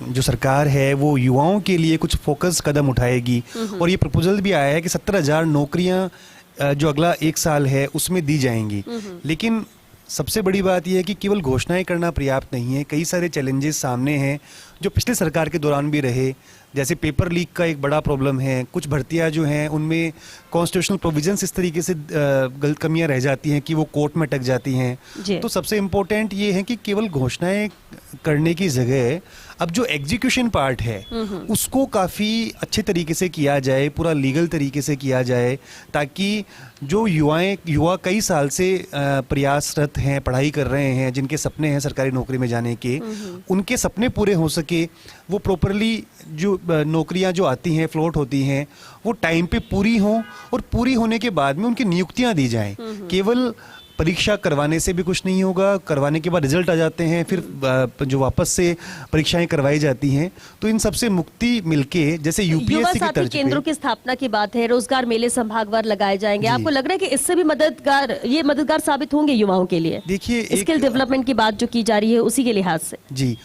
जो सरकार है वो युवाओं के लिए कुछ फोकस कदम उठाएगी और ये प्रपोजल भी आया है कि 70,000 नौकरियां जो अगला 1 साल है उसमें दी जाएंगी। लेकिन सबसे बड़ी बात यह है कि केवल घोषणाएं करना पर्याप्त नहीं है। कई सारे चैलेंजेस सामने हैं जो पिछले सरकार के दौरान भी रहे, जैसे पेपर लीक का एक बड़ा प्रॉब्लम है। कुछ भर्तियां जो हैं उनमें कॉन्स्टिट्यूशनल प्रोविजंस इस तरीके से गलत कमियां रह जाती हैं कि वो कोर्ट में अटक जाती हैं। तो सबसे इम्पोर्टेंट ये है कि केवल घोषणाएं करने की जगह अब जो एग्जीक्यूशन पार्ट है उसको काफ़ी अच्छे तरीके से किया जाए, पूरा लीगल तरीके से किया जाए, ताकि जो युवा कई साल से प्रयासरत हैं, पढ़ाई कर रहे हैं, जिनके सपने हैं सरकारी नौकरी में जाने के, उनके सपने पूरे हो सके, वो प्रॉपरली जो नौकरियां जो आती हैं, फ्लोट होती हैं, वो टाइम पे पूरी हों और पूरी होने के बाद में उनकी नियुक्तियां दी जाएं। केवल परीक्षा करवाने से भी कुछ नहीं होगा, करवाने के बाद रिजल्ट आ जाते हैं, फिर जो वापस से परीक्षाएं करवाई जाती हैं, तो इन सबसे मुक्ति मिलके जैसे यूपीएससी की तर्ज
केंद्रों की स्थापना की बात है, रोजगार मेले संभागवार लगाए जाएंगे, आपको लग रहा है कि इससे भी मददगार साबित होंगे युवाओं के लिए?
देखिए,
स्किल डेवलपमेंट की बात जो की जा रही है उसी के लिहाज से
जी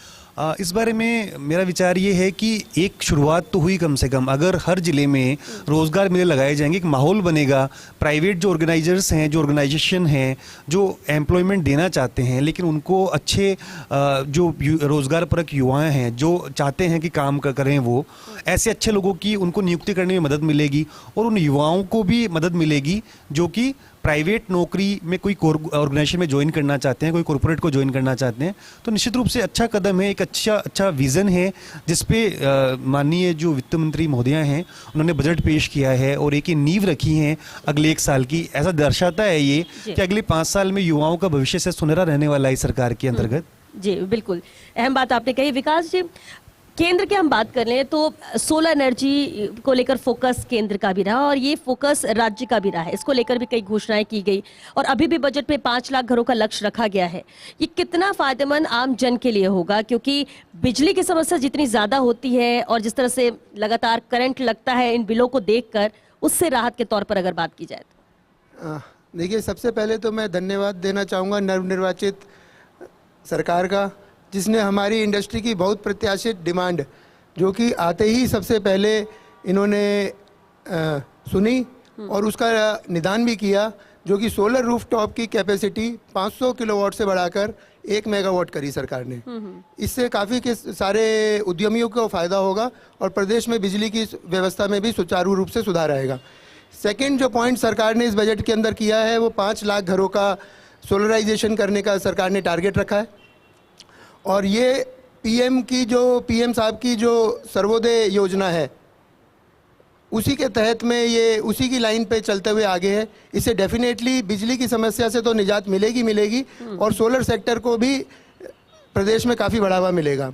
इस बारे में मेरा विचार ये है कि एक शुरुआत तो हुई, कम से कम अगर हर जिले में रोजगार मेले लगाए जाएंगे, एक माहौल बनेगा, प्राइवेट जो ऑर्गेनाइजर्स हैं, जो ऑर्गेनाइजेशन हैं, जो एम्प्लॉयमेंट देना चाहते हैं, लेकिन उनको अच्छे जो रोजगार परक युवाएं हैं जो चाहते हैं कि काम करें, वो ऐसे अच्छे लोगों की उनको नियुक्ति करने में मदद मिलेगी, और उन युवाओं को भी मदद मिलेगी जो कि प्राइवेट नौकरी में कोई ऑर्गेनाइजेशन में ज्वाइन करना चाहते हैं, कोई कॉर्पोरेट को ज्वाइन करना चाहते हैं। तो निश्चित रूप से अच्छा कदम है, एक अच्छा विज़न है, जिसपे माननीय जो वित्त मंत्री महोदया हैं उन्होंने बजट पेश किया है और एक नींव रखी है अगले 1 साल की। ऐसा दर्शाता है ये कि अगले 5 साल में युवाओं का भविष्य से सुनहरा रहने वाला है इस सरकार के अंतर्गत।
जी बिल्कुल, अहम बात आपने कही। विकास जी, केंद्र की हम बात कर लें तो सोलर एनर्जी को लेकर फोकस केंद्र का भी रहा और ये फोकस राज्य का भी रहा है, इसको लेकर भी कई घोषणाएं की गई और अभी भी बजट में 5 लाख घरों का लक्ष्य रखा गया है। ये कितना फायदेमंद आम जन के लिए होगा, क्योंकि बिजली की समस्या जितनी ज्यादा होती है और जिस तरह से लगातार करंट लगता है इन बिलों को देखकर, उससे राहत के तौर पर अगर बात की जाए तो?
देखिए, सबसे पहले तो मैं धन्यवाद देना चाहूँगा नवनिर्वाचित सरकार का, जिसने हमारी इंडस्ट्री की बहुत प्रत्याशित डिमांड, जो कि आते ही सबसे पहले इन्होंने सुनी और उसका निदान भी किया, जो कि सोलर रूफटॉप की कैपेसिटी 500 किलोवाट से बढ़ाकर 1 मेगावाट करी सरकार ने। इससे काफ़ी के सारे उद्यमियों को फ़ायदा होगा और प्रदेश में बिजली की व्यवस्था में भी सुचारू रूप से सुधार आएगा। सेकेंड जो पॉइंट सरकार ने इस बजट के अंदर किया है, वो 5 लाख घरों का सोलराइजेशन करने का सरकार ने टारगेट रखा है। और ये पीएम साहब की जो सर्वोदय योजना है, उसी के तहत में ये उसी की लाइन पे चलते हुए आगे है। इससे डेफिनेटली बिजली की समस्या से तो निजात मिलेगी और सोलर सेक्टर को भी प्रदेश में काफ़ी बढ़ावा मिलेगा।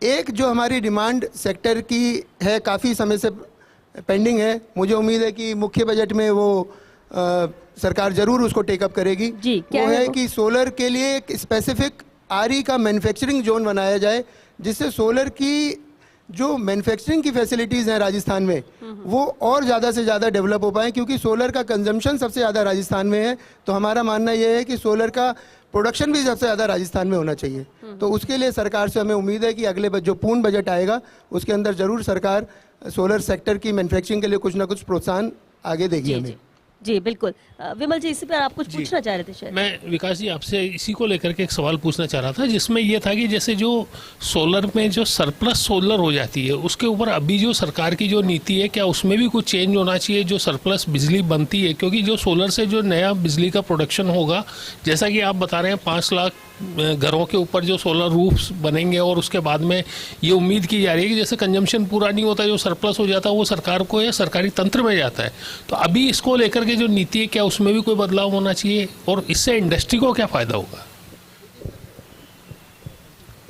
एक जो हमारी डिमांड सेक्टर की है, काफ़ी समय से पेंडिंग है, मुझे उम्मीद है कि मुख्य बजट में वो सरकार जरूर उसको टेकअप करेगी। वो है कि सोलर के लिए एक स्पेसिफिक आरई का मैन्युफैक्चरिंग जोन बनाया जाए, जिससे सोलर की जो मैन्युफैक्चरिंग की फैसिलिटीज़ हैं राजस्थान में, वो और ज़्यादा से ज़्यादा डेवलप हो पाएँ, क्योंकि सोलर का कंजम्पशन सबसे ज़्यादा राजस्थान में है। तो हमारा मानना यह है कि सोलर का प्रोडक्शन भी सबसे ज़्यादा राजस्थान में होना चाहिए। तो उसके लिए सरकार से हमें उम्मीद है कि अगले जो पूर्ण बजट आएगा उसके अंदर ज़रूर सरकार सोलर सेक्टर की मैन्युफैक्चरिंग के लिए कुछ ना कुछ प्रोत्साहन आगे देगी हमें।
जी बिल्कुल। विमल जी, इसी पर आप कुछ पूछना चाह रहे थे शायद?
मैं विकास जी आपसे इसी को लेकर के एक सवाल पूछना चाह रहा था, जिसमें ये था कि जैसे जो सोलर में जो सरप्लस सोलर हो जाती है, उसके ऊपर अभी जो सरकार की जो नीति है, क्या उसमें भी कुछ चेंज होना चाहिए? जो सरप्लस बिजली बनती है, क्योंकि जो सोलर से जो नया बिजली का प्रोडक्शन होगा, जैसा कि आप बता रहे हैं 5 लाख घरों के ऊपर जो सोलर रूफ्स बनेंगे और उसके बाद में ये उम्मीद की जा रही है कि जैसे कंजम्पशन पूरा नहीं होता, जो सरप्लस हो जाता है वो सरकार को या सरकारी तंत्र में जाता है। तो अभी इसको लेकर के जो नीति है, क्या उसमें भी कोई बदलाव होना चाहिए और इससे इंडस्ट्री को क्या फायदा होगा?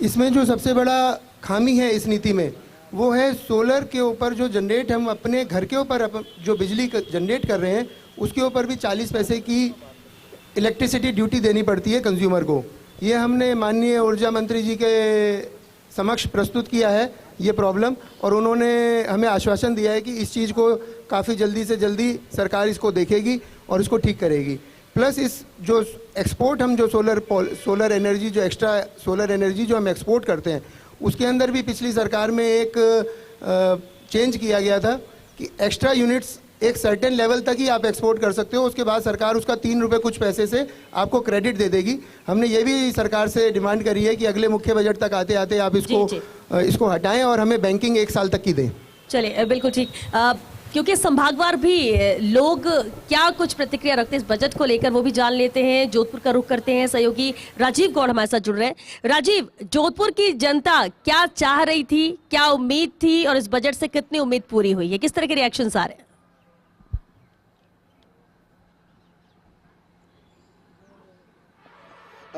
इसमें जो सबसे बड़ा खामी है इस नीति में, वो है सोलर के ऊपर जो जनरेट हम अपने घर के ऊपर जो बिजली जनरेट कर रहे हैं, उसके ऊपर भी 40 पैसे की इलेक्ट्रिसिटी ड्यूटी देनी पड़ती है कंज्यूमर को। ये हमने माननीय ऊर्जा मंत्री जी के समक्ष प्रस्तुत किया है ये प्रॉब्लम, और उन्होंने हमें आश्वासन दिया है कि इस चीज़ को काफ़ी जल्दी से जल्दी सरकार इसको देखेगी और इसको ठीक करेगी। प्लस इस जो एक्सपोर्ट हम जो सोलर एनर्जी जो एक्स्ट्रा सोलर एनर्जी जो हम एक्सपोर्ट करते हैं, उसके अंदर भी पिछली सरकार में एक चेंज किया गया था कि एक्स्ट्रा यूनिट्स एक सर्टेन लेवल तक ही आप एक्सपोर्ट कर सकते हो, उसके बाद सरकार उसका 3 रुपये कुछ पैसे से आपको क्रेडिट दे देगी। हमने ये भी सरकार से डिमांड करी है कि अगले मुख्य बजट तक आते आते आप इसको हटाएं और हमें बैंकिंग 1 साल तक की दें।
चलिए बिल्कुल ठीक। क्योंकि संभागवार भी लोग क्या कुछ प्रतिक्रिया रखते हैं इस बजट को लेकर वो भी जान लेते हैं। जोधपुर का रुख करते हैं, सहयोगी राजीव गौड़ हमारे साथ जुड़ रहे हैं। राजीव, जोधपुर की जनता क्या चाह रही थी, क्या उम्मीद थी और इस बजट से कितनी उम्मीद पूरी हुई है, किस तरह के रिएक्शंस आ रहे हैं?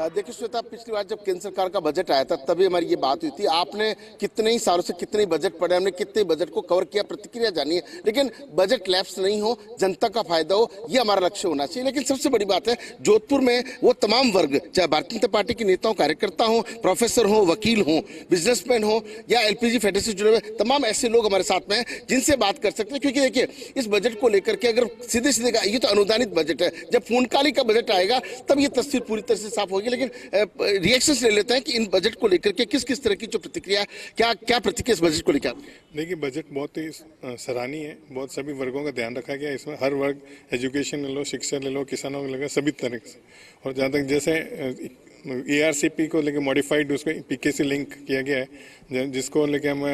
देखिए श्वेता, पिछली बार जब केंद्र सरकार का बजट आया था तभी हमारी ये बात हुई थी। आपने कितने ही सालों से कितने बजट पढ़े, हमने कितने बजट को कवर किया, प्रतिक्रिया जानी है, लेकिन बजट लैप्स नहीं हो, जनता का फायदा हो, ये हमारा लक्ष्य होना चाहिए। लेकिन सबसे बड़ी बात है, जोधपुर में वो तमाम वर्ग, चाहे भारतीय जनता पार्टी के नेताओं, कार्यकर्ता हो, प्रोफेसर हो, वकील हो, बिजनेसमैन हो या एलपीजी फेडरेशन से जुड़े हुए तमाम ऐसे लोग हमारे साथ में हैं जिनसे बात कर सकते हैं। क्योंकि देखिए, इस बजट को लेकर के अगर सीधे सीधे ये तो अनुदानित बजट है, जब पूर्णकालिक का बजट आएगा तब ये तस्वीर पूरी तरह से साफ होगी। लेकिन रिएक्शंस ले लेते हैं कि इन बजट को लेकर के किस किस तरह की जो प्रतिक्रिया, क्या प्रतिक्रिया इस बजट को लेकर?
देखिए, बजट बहुत ही सराहनीय है, बहुत सभी वर्गों का ध्यान रखा गया। इसमें हर वर्ग, एजुकेशन ले लो, शिक्षा ले लो, किसानों को लेकर सभी तरह से। और जहाँ तक जैसे ARCP को लेकर मॉडिफाइड उसको PK से लिंक किया गया है, जिसको लेके हम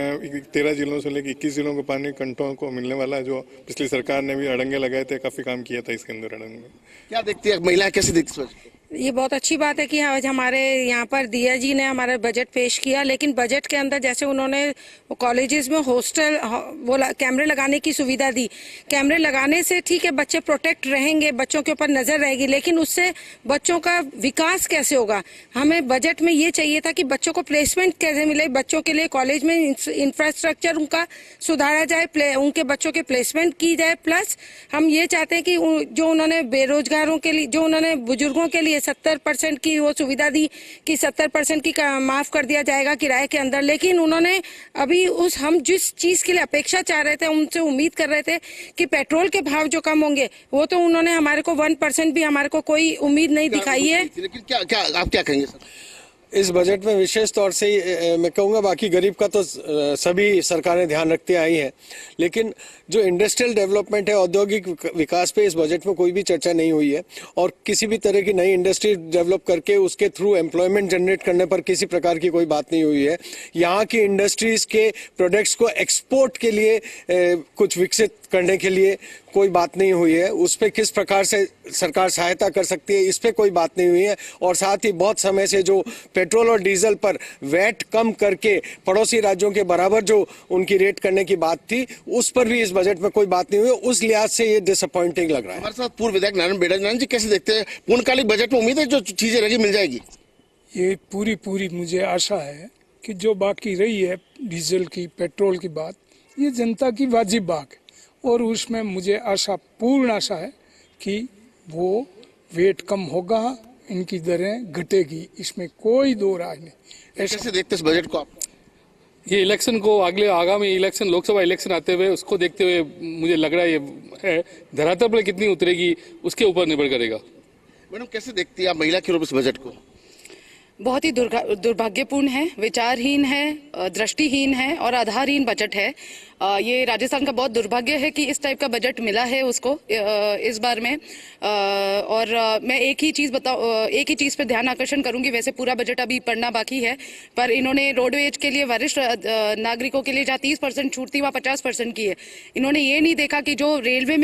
13 जिलों से लेकर 21 जिलों को पानी कंटों को मिलने वाला है, जो पिछली सरकार ने भी अड़ंगे लगाए थे, काफी काम किया था इसके अंदर अड़ंगे।
क्या देखती है महिलाएं, कैसे देखती है?
ये बहुत अच्छी बात है कि आज हमारे यहाँ पर दिया जी ने हमारा बजट पेश किया, लेकिन बजट के अंदर जैसे उन्होंने कॉलेजेस में हॉस्टल वो कैमरे लगाने की सुविधा दी। कैमरे लगाने से ठीक है, बच्चे प्रोटेक्ट रहेंगे, बच्चों के ऊपर नजर रहेगी, लेकिन उससे बच्चों का विकास कैसे होगा? हमें बजट में ये चाहिए था कि बच्चों को प्लेसमेंट कैसे मिले, बच्चों के लिए कॉलेज में इंफ्रास्ट्रक्चर उनका सुधारा जाए, उनके बच्चों के प्लेसमेंट की जाए। प्लस हम ये चाहते हैं कि जो उन्होंने बेरोजगारों के लिए, जो उन्होंने बुजुर्गों के लिए 70% की वो सुविधा दी कि 70% की माफ कर दिया जाएगा किराए के अंदर, लेकिन उन्होंने अभी हम जिस चीज के लिए अपेक्षा चाह रहे थे, उनसे उम्मीद कर रहे थे कि पेट्रोल के भाव जो कम होंगे, वो तो उन्होंने हमारे को 1% भी हमारे को कोई उम्मीद नहीं दिखाई है।
लेकिन क्या आप क्या कहेंगे सर?
इस बजट में विशेष तौर से मैं कहूँगा, बाकी गरीब का तो सभी सरकारें ध्यान रखती आई हैं, लेकिन जो इंडस्ट्रियल डेवलपमेंट है, औद्योगिक विकास पे इस बजट में कोई भी चर्चा नहीं हुई है। और किसी भी तरह की नई इंडस्ट्री डेवलप करके उसके थ्रू एम्प्लॉयमेंट जनरेट करने पर किसी प्रकार की कोई बात नहीं हुई है। यहाँ की इंडस्ट्रीज के प्रोडक्ट्स को एक्सपोर्ट के लिए कुछ विकसित करने के लिए कोई बात नहीं हुई है। उस पर किस प्रकार से सरकार सहायता कर सकती है, इस पे कोई बात नहीं हुई है। और साथ ही बहुत समय से जो पेट्रोल और डीजल पर वैट कम करके पड़ोसी राज्यों के बराबर जो उनकी रेट करने की बात थी, उस पर भी इस बजट में कोई बात नहीं हुई। उस लिहाज से ये डिसअपॉइंटिंग लग रहा है।
हमारे साथ पूर्व विधायक नारायण बेड़ा। नारायण जी, कैसे देखते हैं पूर्णकालिक बजट में? उम्मीद है जो चीजें रही मिल जाएगी?
ये पूरी मुझे आशा है कि जो बाकी रही है डीजल की, पेट्रोल की बात, ये जनता की वाजिब बात है, और उसमें मुझे पूर्ण आशा है कि वो वेट कम होगा, इनकी दरें घटेगी, इसमें कोई दो राय नहीं।
कैसे देखते इस बजट को आप?
ये इलेक्शन को, आगामी इलेक्शन, लोकसभा इलेक्शन आते हुए, उसको देखते हुए मुझे लग रहा है ये धरातल पर कितनी उतरेगी उसके ऊपर निर्भर करेगा।
मैडम, कैसे देखती है आप महिला के रूप इस बजट को?
बहुत ही दुर्भाग्यपूर्ण है, विचारहीन है, दृष्टिहीन है और आधारहीन बजट है। ये राजस्थान का बहुत दुर्भाग्य है कि इस टाइप का बजट मिला है उसको इस बार में। और मैं एक ही चीज पे ध्यान आकर्षण करूंगी। वैसे पूरा बजट अभी पढ़ना बाकी है, पर इन्होंने रोडवेज के लिए वरिष्ठ नागरिकों के लिए जहाँ 30% छूट थी, वहाँ 50% की है। इन्होंने ये नहीं देखा कि जो रेलवे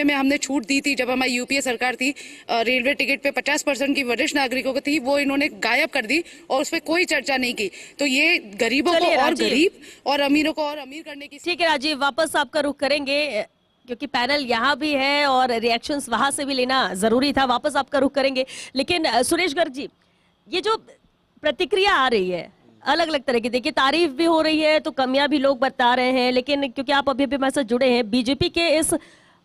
में हमने छूट दी थी जब हमारी UPA सरकार थी, रेलवे टिकट पे 50% की वरिष्ठ नागरिकों को थी, वो इन्होंने गायब कर दी और उस पर कोई चर्चा नहीं की। तो ये गरीबों को और गरीब और अमीरों को और अमीर करने की।
ठीक है राजीव, वापस आपका रुख करेंगे क्योंकि पैनल यहाँ भी है और रिएक्शंस वहां से भी लेना जरूरी था। वापस आपका रुख करेंगे, लेकिन सुरेश गर्ग जी, ये जो प्रतिक्रिया आ रही है अलग अलग तरह की, देखिए तारीफ भी हो रही है तो कमियां भी लोग बता रहे हैं, लेकिन क्योंकि आप अभी भी हमारे साथ जुड़े हैं, बीजेपी के इस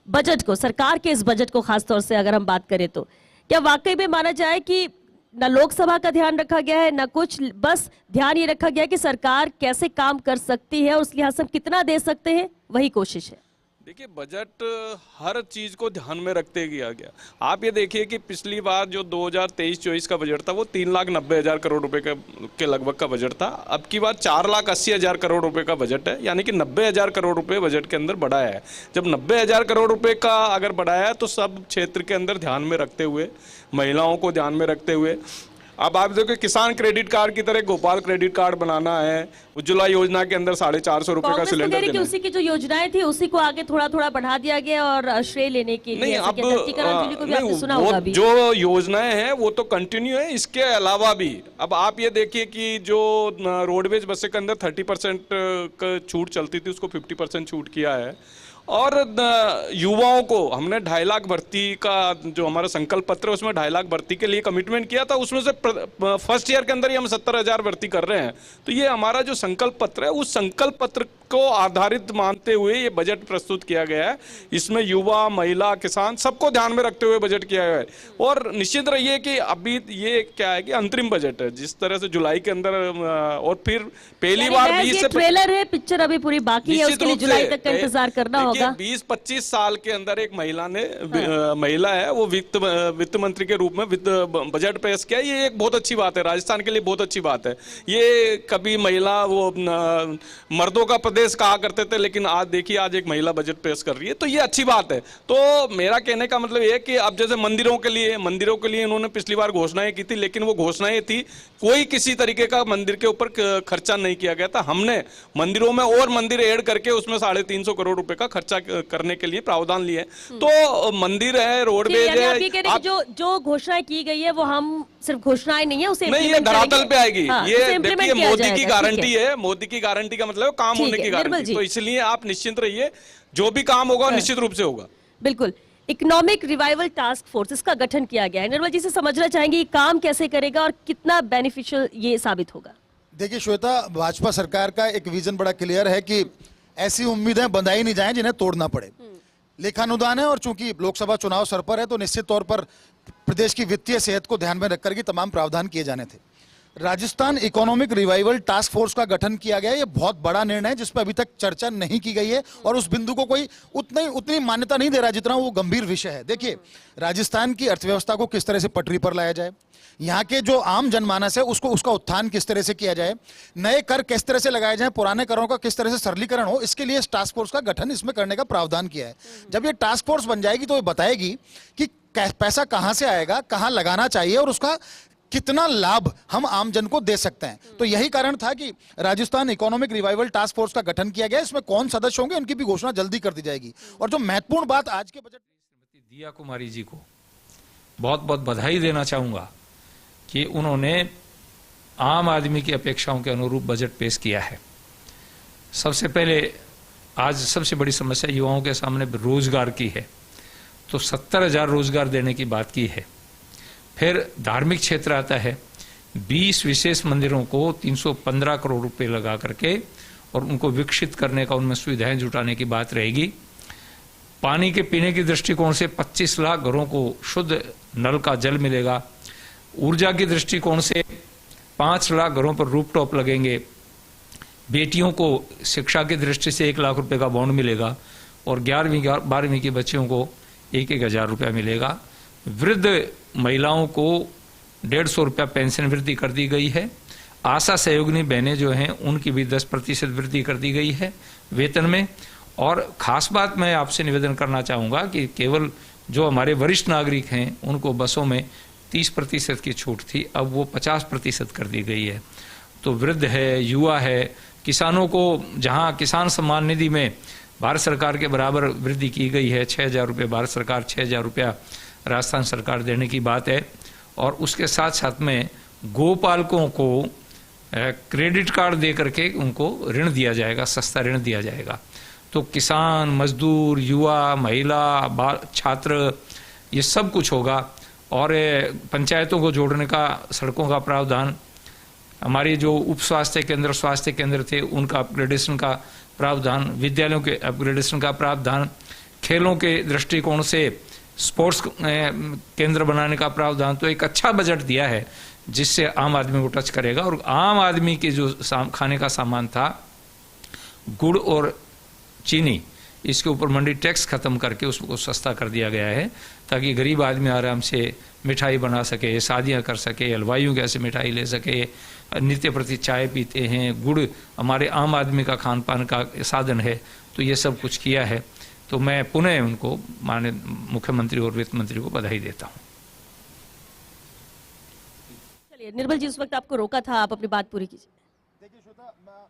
बजट को, सरकार के इस बजट को खासतौर से अगर हम बात करें तो क्या वाकई में माना जाए कि न लोकसभा का ध्यान रखा गया है, न कुछ, बस ध्यान ये रखा गया है कि सरकार कैसे काम कर सकती है और उस लिहाज से हम कितना दे सकते हैं, वही कोशिश है?
देखिए, बजट हर चीज को ध्यान में रखते किया गया। आप ये देखिए कि पिछली बार जो 2023-24 का बजट था वो 3,90,000 करोड़ रुपए के लगभग का बजट था। अब की बार 4,80,000 करोड़ रुपए का बजट है, यानी कि 90,000 करोड़ रुपए बजट के अंदर बढ़ाया है। जब 90,000 करोड़ रुपए का अगर बढ़ाया है तो सब क्षेत्र के अंदर ध्यान में रखते हुए, महिलाओं को ध्यान में रखते हुए, अब आप देखो किसान क्रेडिट कार्ड की तरह गोपाल क्रेडिट कार्ड बनाना है, उज्ज्वला योजना के अंदर 450 रुपए का
कांग्रेस तो कह
सिलेंडर
रही कि
देना है।
उसी की जो योजनाएं थी उसी को आगे थोड़ा थोड़ा बढ़ा दिया गया और श्रेय लेने के लिए
नहीं,
ऐसा
अब
कि धरती करांचुली को भी आपने सुना
वो
होगा अभी।
जो योजनाएं हैं वो तो कंटिन्यू है, इसके अलावा भी अब आप ये देखिए कि जो रोडवेज बसें के अंदर 30% छूट चलती थी उसको 50% छूट किया है। और युवाओं को हमने 2.5 लाख भर्ती का जो हमारा संकल्प पत्र है उसमें 2.5 लाख भर्ती के लिए कमिटमेंट किया था, उसमें से फर्स्ट ईयर के अंदर ही हम 70,000 भर्ती कर रहे हैं। तो ये हमारा जो संकल्प पत्र है उस संकल्प पत्र को आधारित मानते हुए ये बजट प्रस्तुत किया गया है। इसमें युवा, महिला, किसान सबको ध्यान में रखते हुए बजट किया गया है। और निश्चित रहिए कि अभी ये क्या है कि अंतरिम बजट है, जिस तरह से जुलाई के अंदर और फिर पहली बार 20 से
ट्रेलर है, पिक्चर अभी पूरी बाकी है, उसके लिए जुलाई तक का इंतजार करना होगा।
20-25 साल के अंदर एक महिला ने महिला है वो वित्त मंत्री के रूप में बजट पेश किया। ये एक बहुत अच्छी बात है, राजस्थान के लिए बहुत अच्छी बात है। ये कभी महिला वो मर्दों का प्रदेश कहा करते थे, लेकिन आज देखिए आज एक महिला बजट पेश कर रही है, तो ये अच्छी बात है। तो मेरा कहने का मतलब ये है कि अब जैसे मंदिरों के लिए इन्होंने पिछली बार घोषणाएं की थी, लेकिन वो घोषणाएं थी कोई किसी तरीके का मंदिर के ऊपर खर्चा नहीं किया गया था। हमने मंदिरों में और मंदिर ऐड करके उसमें 350 करोड़ रुपए का खर्चा करने के लिए प्रावधान लिए। तो मंदिर है, रोडवेज है,
जो घोषणाएं की गई है वो हम सिर्फ घोषणाएं नहीं है, उसे
नहीं, ये धरातल पे आएगी। ये देखिए मोदी की
गारंटी
गारंटी है, मोदी की गारंटी का मतलब काम होने की गारंटी। तो इसलिए आप निश्चिंत रहिए, जो भी काम होगा निश्चित रूप से होगा।
बिल्कुल। इकोनॉमिक रिवाइवल टास्क फोर्स, इसका गठन किया गया है। निर्मल जी से समझना चाहेंगे काम कैसे करेगा और कितना बेनिफिशियल ये साबित होगा।
देखिए श्वेता, भाजपा सरकार का एक विजन बड़ा क्लियर है कि ऐसी उम्मीदें बंधाई नहीं जाएं जिन्हें तोड़ना पड़े। लेखानुदान है और चूंकि लोकसभा चुनाव सर पर है तो निश्चित तौर पर प्रदेश की वित्तीय सेहत को ध्यान में रखकर के तमाम प्रावधान किए जाने थे। Rajasthan economic revival task force का गठन किया गया है। ये बहुत बड़ा निर्णय है जिस पर अभी तक चर्चा नहीं की गई है और उस बिंदु को कोई उतनी मान्यता नहीं दे रहा जितना वो गंभीर विषय है। देखिए, राजस्थान की अर्थव्यवस्था को किस तरह से पटरी पर लाया जाए, यहाँ के जो आम जनमानस है उसका उत्थान किस तरह से किया जाए, नए कर किस तरह से लगाए जाए, पुराने करों का किस तरह से सरलीकरण हो, इसके लिए इस टास्क फोर्स का गठन इसमें करने का प्रावधान किया है। जब ये टास्क फोर्स बन जाएगी तो ये बताएगी कि पैसा कहां से आएगा, कहां लगाना चाहिए और उसका कितना लाभ हम आम जन को दे सकते हैं। तो यही कारण था कि Rajasthan economic revival task force का गठन किया गया। इसमें कौन सदस्य होंगे उनकी भी घोषणा जल्दी कर दी जाएगी। और जो महत्वपूर्ण बात आज के बजट,
दिया कुमारी जी को बहुत बहुत बधाई देना चाहूंगा कि उन्होंने आम आदमी की अपेक्षाओं के अनुरूप बजट पेश किया है। सबसे पहले आज सबसे बड़ी समस्या युवाओं के सामने रोजगार की है, तो 70,000 रोजगार देने की बात की है। फिर धार्मिक क्षेत्र आता है, 20 विशेष मंदिरों को 315 करोड़ रुपए लगा करके और उनको विकसित करने का, उनमें सुविधाएं जुटाने की बात रहेगी। पानी के पीने की दृष्टिकोण से 25 लाख घरों को शुद्ध नल का जल मिलेगा। ऊर्जा की दृष्टिकोण से 5 लाख घरों पर रूफटॉप लगेंगे। बेटियों को शिक्षा की दृष्टि से 1 लाख रुपए का बॉन्ड मिलेगा और 11वीं 12वीं के बच्चों को 1-1 हज़ार रुपया मिलेगा। वृद्ध महिलाओं को 150 रुपया पेंशन वृद्धि कर दी गई है। आशा सहयोगिनी बहनें जो हैं उनकी भी 10% वृद्धि कर दी गई है वेतन में। और खास बात मैं आपसे निवेदन करना चाहूँगा कि केवल जो हमारे वरिष्ठ नागरिक हैं उनको बसों में 30% की छूट थी, अब वो 50% कर दी गई है। तो वृद्ध है, युवा है, किसानों को जहाँ किसान सम्मान निधि में भारत सरकार के बराबर वृद्धि की गई है, 6,000 रुपये भारत सरकार, 6,000 रुपया राजस्थान सरकार देने की बात है। और उसके साथ साथ में गोपालकों को क्रेडिट कार्ड दे करके उनको ऋण दिया जाएगा, सस्ता ऋण दिया जाएगा। तो किसान, मजदूर, युवा, महिला, छात्र, ये सब कुछ होगा। और पंचायतों को जोड़ने का सड़कों का प्रावधान, हमारे जो उप स्वास्थ्य केंद्र थे उनका अपग्रेडेशन का प्रावधान, विद्यालयों के अपग्रेडेशन का प्रावधान, खेलों के दृष्टिकोण से स्पोर्ट्स केंद्र बनाने का प्रावधान। तो एक अच्छा बजट दिया है जिससे आम आदमी को टच करेगा। और आम आदमी के जो खाने का सामान था, गुड़ और चीनी, इसके ऊपर मंडी टैक्स खत्म करके उसको सस्ता कर दिया गया है ताकि गरीब आदमी आराम से मिठाई बना सके, शादियां कर सके, हलवाइयों के ऐसे मिठाई ले सके, नित्य प्रति चाय पीते हैं। गुड़ हमारे आम आदमी का खान पान का साधन है, तो ये सब कुछ किया है। तो मैं पुनः उनको, माननीय मुख्यमंत्री और वित्त मंत्री को बधाई देता हूँ।
निर्मल जी उस वक्त आपको रोका था, आप अपनी बात पूरी कीजिए।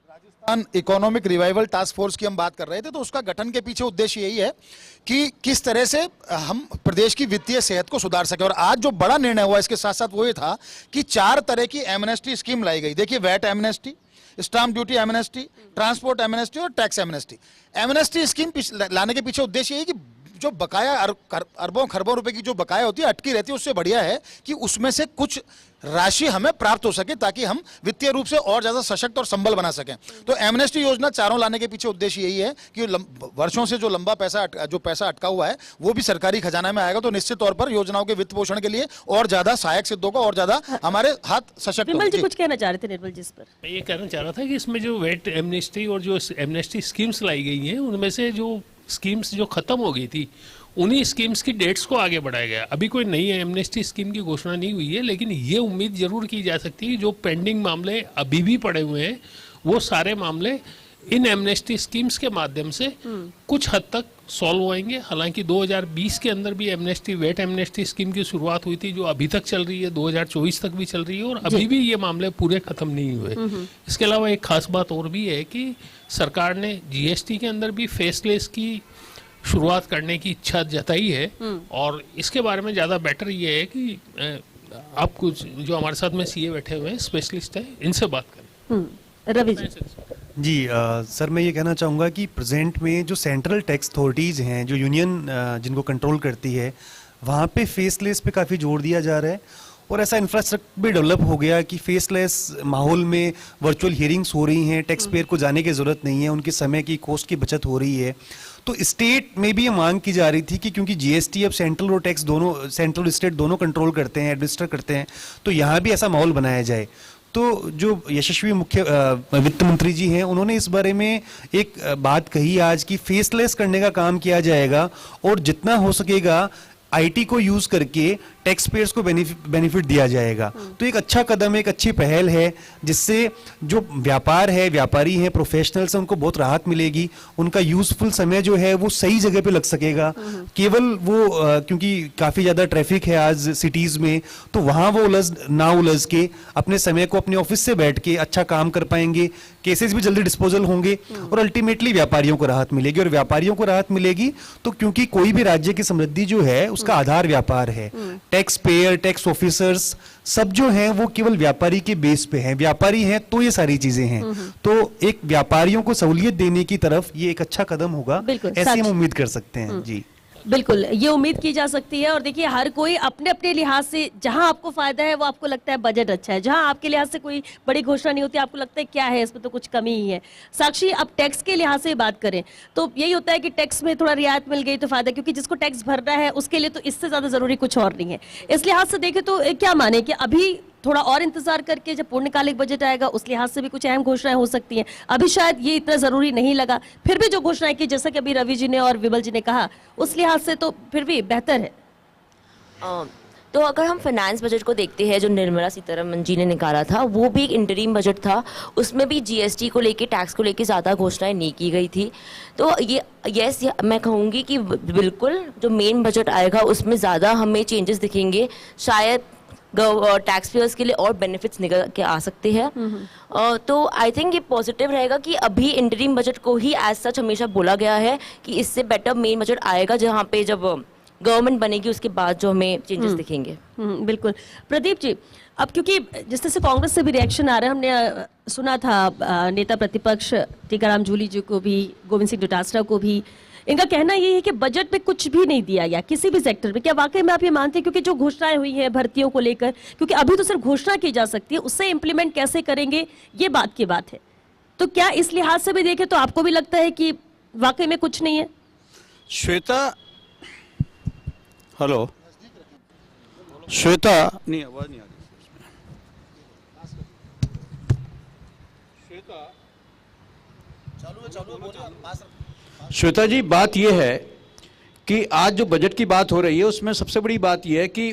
Rajasthan economic revival task force की हम बात कर रहे थे, तो उसका गठन के पीछे उद्देश्य यही है कि किस तरह से हम प्रदेश की वित्तीय सेहत को सुधार सके। और आज जो बड़ा निर्णय हुआ इसके साथ साथ वो ये था कि 4 तरह की एमनेस्टी स्कीम लाई गई। देखिए, VAT amnesty, stamp duty amnesty, transport amnesty और टैक्स एमनेस्टी। एमनेस्टी स्कीम लाने के पीछे उद्देश्य यही कि जो बकाया अरबों खरबों रुपए की जो बकाया होती है, अटकी रहती है, उससे बढ़िया है कि उसमें से कुछ राशि हमें प्राप्त हो सके ताकि हम वित्तीय रूप से और ज्यादा सशक्त और संबल बना सकें। तो एमनेस्टी योजना चारों लाने के पीछे उद्देश्य यही है कि वर्षों से जो लंबा पैसा अटका हुआ है वो भी सरकारी खजाना में आएगा, तो निश्चित तौर पर योजनाओं के वित्त पोषण के लिए और ज्यादा सहायक सिद्ध होगा और ज्यादा हमारे हाथ सशक्त
निर्मल जी कुछ कहना चाह रहे थे निर्मल जी इस पर?
मैं ये कहना चाह रहा था कि इसमें जो वेट एमनेस्टी और जो एमनेस्टी स्कीम्स लाई गई हैं, उनमें से जो स्कीम्स जो खत्म हो गई थी उन्हीं स्कीम्स की डेट्स को आगे बढ़ाया गया। अभी कोई नई एमनेस्टी स्कीम की घोषणा नहीं हुई है, लेकिन ये उम्मीद जरूर की जा सकती है कि जो पेंडिंग मामले अभी भी पड़े हुए हैं वो सारे मामले इन एमनेस्टी स्कीम्स के माध्यम से कुछ हद तक सॉल्व होएंगे। हालांकि 2020 के अंदर भी एमनेस्टी वेट एमनेस्टी स्कीम की शुरुआत हुई थी, जो अभी तक चल रही है, 2024 तक भी चल रही है और अभी भी ये मामले पूरे खत्म नहीं हुए। इसके अलावा एक खास बात और भी है कि सरकार ने जीएसटी के अंदर भी फेसलेस की शुरुआत करने की इच्छा जताई है और इसके बारे में ज़्यादा बेटर ये है कि आप कुछ जो हमारे साथ में सीए बैठे हुए हैं, स्पेशलिस्ट हैं, इनसे बात करें।
रवि जी।
जी सर, मैं ये कहना चाहूँगा कि प्रेजेंट में जो सेंट्रल टैक्स अथॉरिटीज़ हैं, जो यूनियन जिनको कंट्रोल करती है, वहाँ पे फेसलेस पे काफ़ी जोर दिया जा रहा है और ऐसा इंफ्रास्ट्रक्चर भी डेवलप हो गया कि फेसलेस माहौल में वर्चुअल हियरिंग्स हो रही हैं, टैक्स पेयर को जाने की ज़रूरत नहीं है, उनके समय की कॉस्ट की बचत हो रही है। तो स्टेट में भी ये मांग की जा रही थी कि क्योंकि जीएसटी अब सेंट्रल और टैक्स दोनों, सेंट्रल और स्टेट दोनों कंट्रोल करते हैं, एडमिनिस्टर करते हैं, तो यहाँ भी ऐसा माहौल बनाया जाए। तो जो यशस्वी मुख्य वित्त मंत्री जी हैं, उन्होंने इस बारे में एक बात कही आज कि फेसलेस करने का काम किया जाएगा और जितना हो सकेगा आईटी को यूज करके टैक्स पेयर्स को बेनिफिट दिया जाएगा। तो एक अच्छा कदम है, एक अच्छी पहल है, जिससे जो व्यापार है, व्यापारी हैं, प्रोफेशनल्स हैं, उनको बहुत राहत मिलेगी। उनका यूजफुल समय जो है वो सही जगह पे लग सकेगा। केवल वो क्योंकि काफ़ी ज़्यादा ट्रैफिक है आज सिटीज़ में, तो वहाँ वो ना उलझ के अपने समय को अपने ऑफिस से बैठ के अच्छा काम कर पाएंगे, केसेस भी जल्दी डिस्पोजल होंगे और अल्टीमेटली व्यापारियों को राहत मिलेगी। और व्यापारियों को राहत मिलेगी तो क्योंकि कोई भी राज्य की समृद्धि जो है उसका आधार व्यापार है। टैक्स पेयर, टैक्स ऑफिसर्स सब जो हैं वो केवल व्यापारी के बेस पे हैं, व्यापारी हैं तो ये सारी चीजें हैं। तो एक व्यापारियों को सहूलियत देने की तरफ ये एक अच्छा कदम होगा, ऐसी हम उम्मीद कर सकते हैं। जी
बिल्कुल, ये उम्मीद की जा सकती है। और देखिए, हर कोई अपने अपने लिहाज से, जहां आपको फायदा है वो आपको लगता है बजट अच्छा है, जहां आपके लिहाज से कोई बड़ी घोषणा नहीं होती, आपको लगता है क्या है इसमें तो कुछ कमी ही है। साक्षी, अब टैक्स के लिहाज से बात करें तो यही होता है कि टैक्स में थोड़ा रियायत मिल गई तो फायदा, क्योंकि जिसको टैक्स भरना है उसके लिए तो इससे ज्यादा जरूरी कुछ और नहीं है। इस लिहाज से देखें तो क्या माने कि अभी थोड़ा और इंतजार करके जब पूर्णकालिक बजट आएगा उस लिहाज से भी कुछ अहम घोषणाएं हो सकती हैं। अभी शायद ये इतना जरूरी नहीं लगा, फिर भी जो घोषणाएं की, जैसा कि अभी रवि जी ने और विमल जी ने कहा, उस लिहाज से तो फिर भी बेहतर है।
तो अगर हम फाइनेंस बजट को देखते हैं जो निर्मला सीतारमण जी ने निकाला था, वो भी एक इंटरिम बजट था। उसमें भी जीएसटी को लेके, टैक्स को लेके ज़्यादा घोषणाएं नहीं की गई थी। तो ये मैं कहूँगी कि बिल्कुल जो मेन बजट आएगा उसमें ज़्यादा हमें चेंजेस दिखेंगे। शायद टैक्स पेयर्स के लिए और बेनिफिट्स निकल के आ सकते हैं। तो आई थिंक ये पॉजिटिव रहेगा कि अभी इंटरिम बजट को ही एज सच हमेशा बोला गया है कि इससे बेटर मेन बजट आएगा, जहाँ पे जब गवर्नमेंट बनेगी उसके बाद जो हमें चेंजेस दिखेंगे।
बिल्कुल। प्रदीप जी, अब क्योंकि जिस तरह से कांग्रेस से भी रिएक्शन आ रहा है, हमने सुना था नेता प्रतिपक्ष टीकाराम जूली जी को भी, गोविंद सिंह डोटासरा को भी, इनका कहना ये है कि बजट में कुछ भी नहीं दिया गया किसी भी सेक्टर में। क्या वाकई में आप ये मानते हैं, क्योंकि जो घोषणाएं हुई हैं भर्तियों को लेकर, क्योंकि अभी तो सिर्फ घोषणा की जा सकती है, उससे इंप्लीमेंट कैसे करेंगे ये बात की बात है। तो क्या इस लिहाज से भी देखें तो आपको भी लगता है कि वाकई में कुछ नहीं है?
श्वेता, हेलो श्वेता, नहीं आवाज नहीं आ रही। श्वेता जी, बात यह है कि आज जो बजट की बात हो रही है उसमें सबसे बड़ी बात यह है कि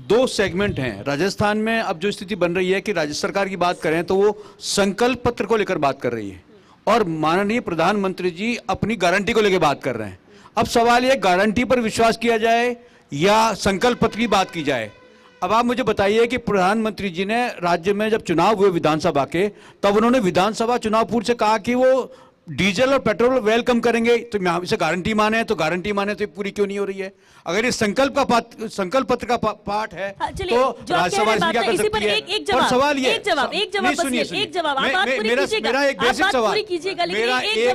2 सेगमेंट हैं राजस्थान में। अब जो स्थिति बन रही है कि राज्य सरकार की बात करें तो वो संकल्प पत्र को लेकर बात कर रही है और माननीय प्रधानमंत्री जी अपनी गारंटी को लेकर बात कर रहे हैं। अब सवाल यह, गारंटी पर विश्वास किया जाए या संकल्प पत्र की बात की जाए। अब आप मुझे बताइए कि प्रधानमंत्री जी ने राज्य में जब चुनाव हुए विधानसभा के, तब उन्होंने विधानसभा चुनाव पूर्व से कहा कि वो डीजल और पेट्रोल वेलकम करेंगे। तो हम इसे गारंटी माने, तो गारंटी माने तो ये पूरी क्यों नहीं हो रही है? अगर ये संकल्प पत्र का पार्ट है तो राज्यसभा इसमें क्या कर सकती है? और सवाल ये, मेरा एक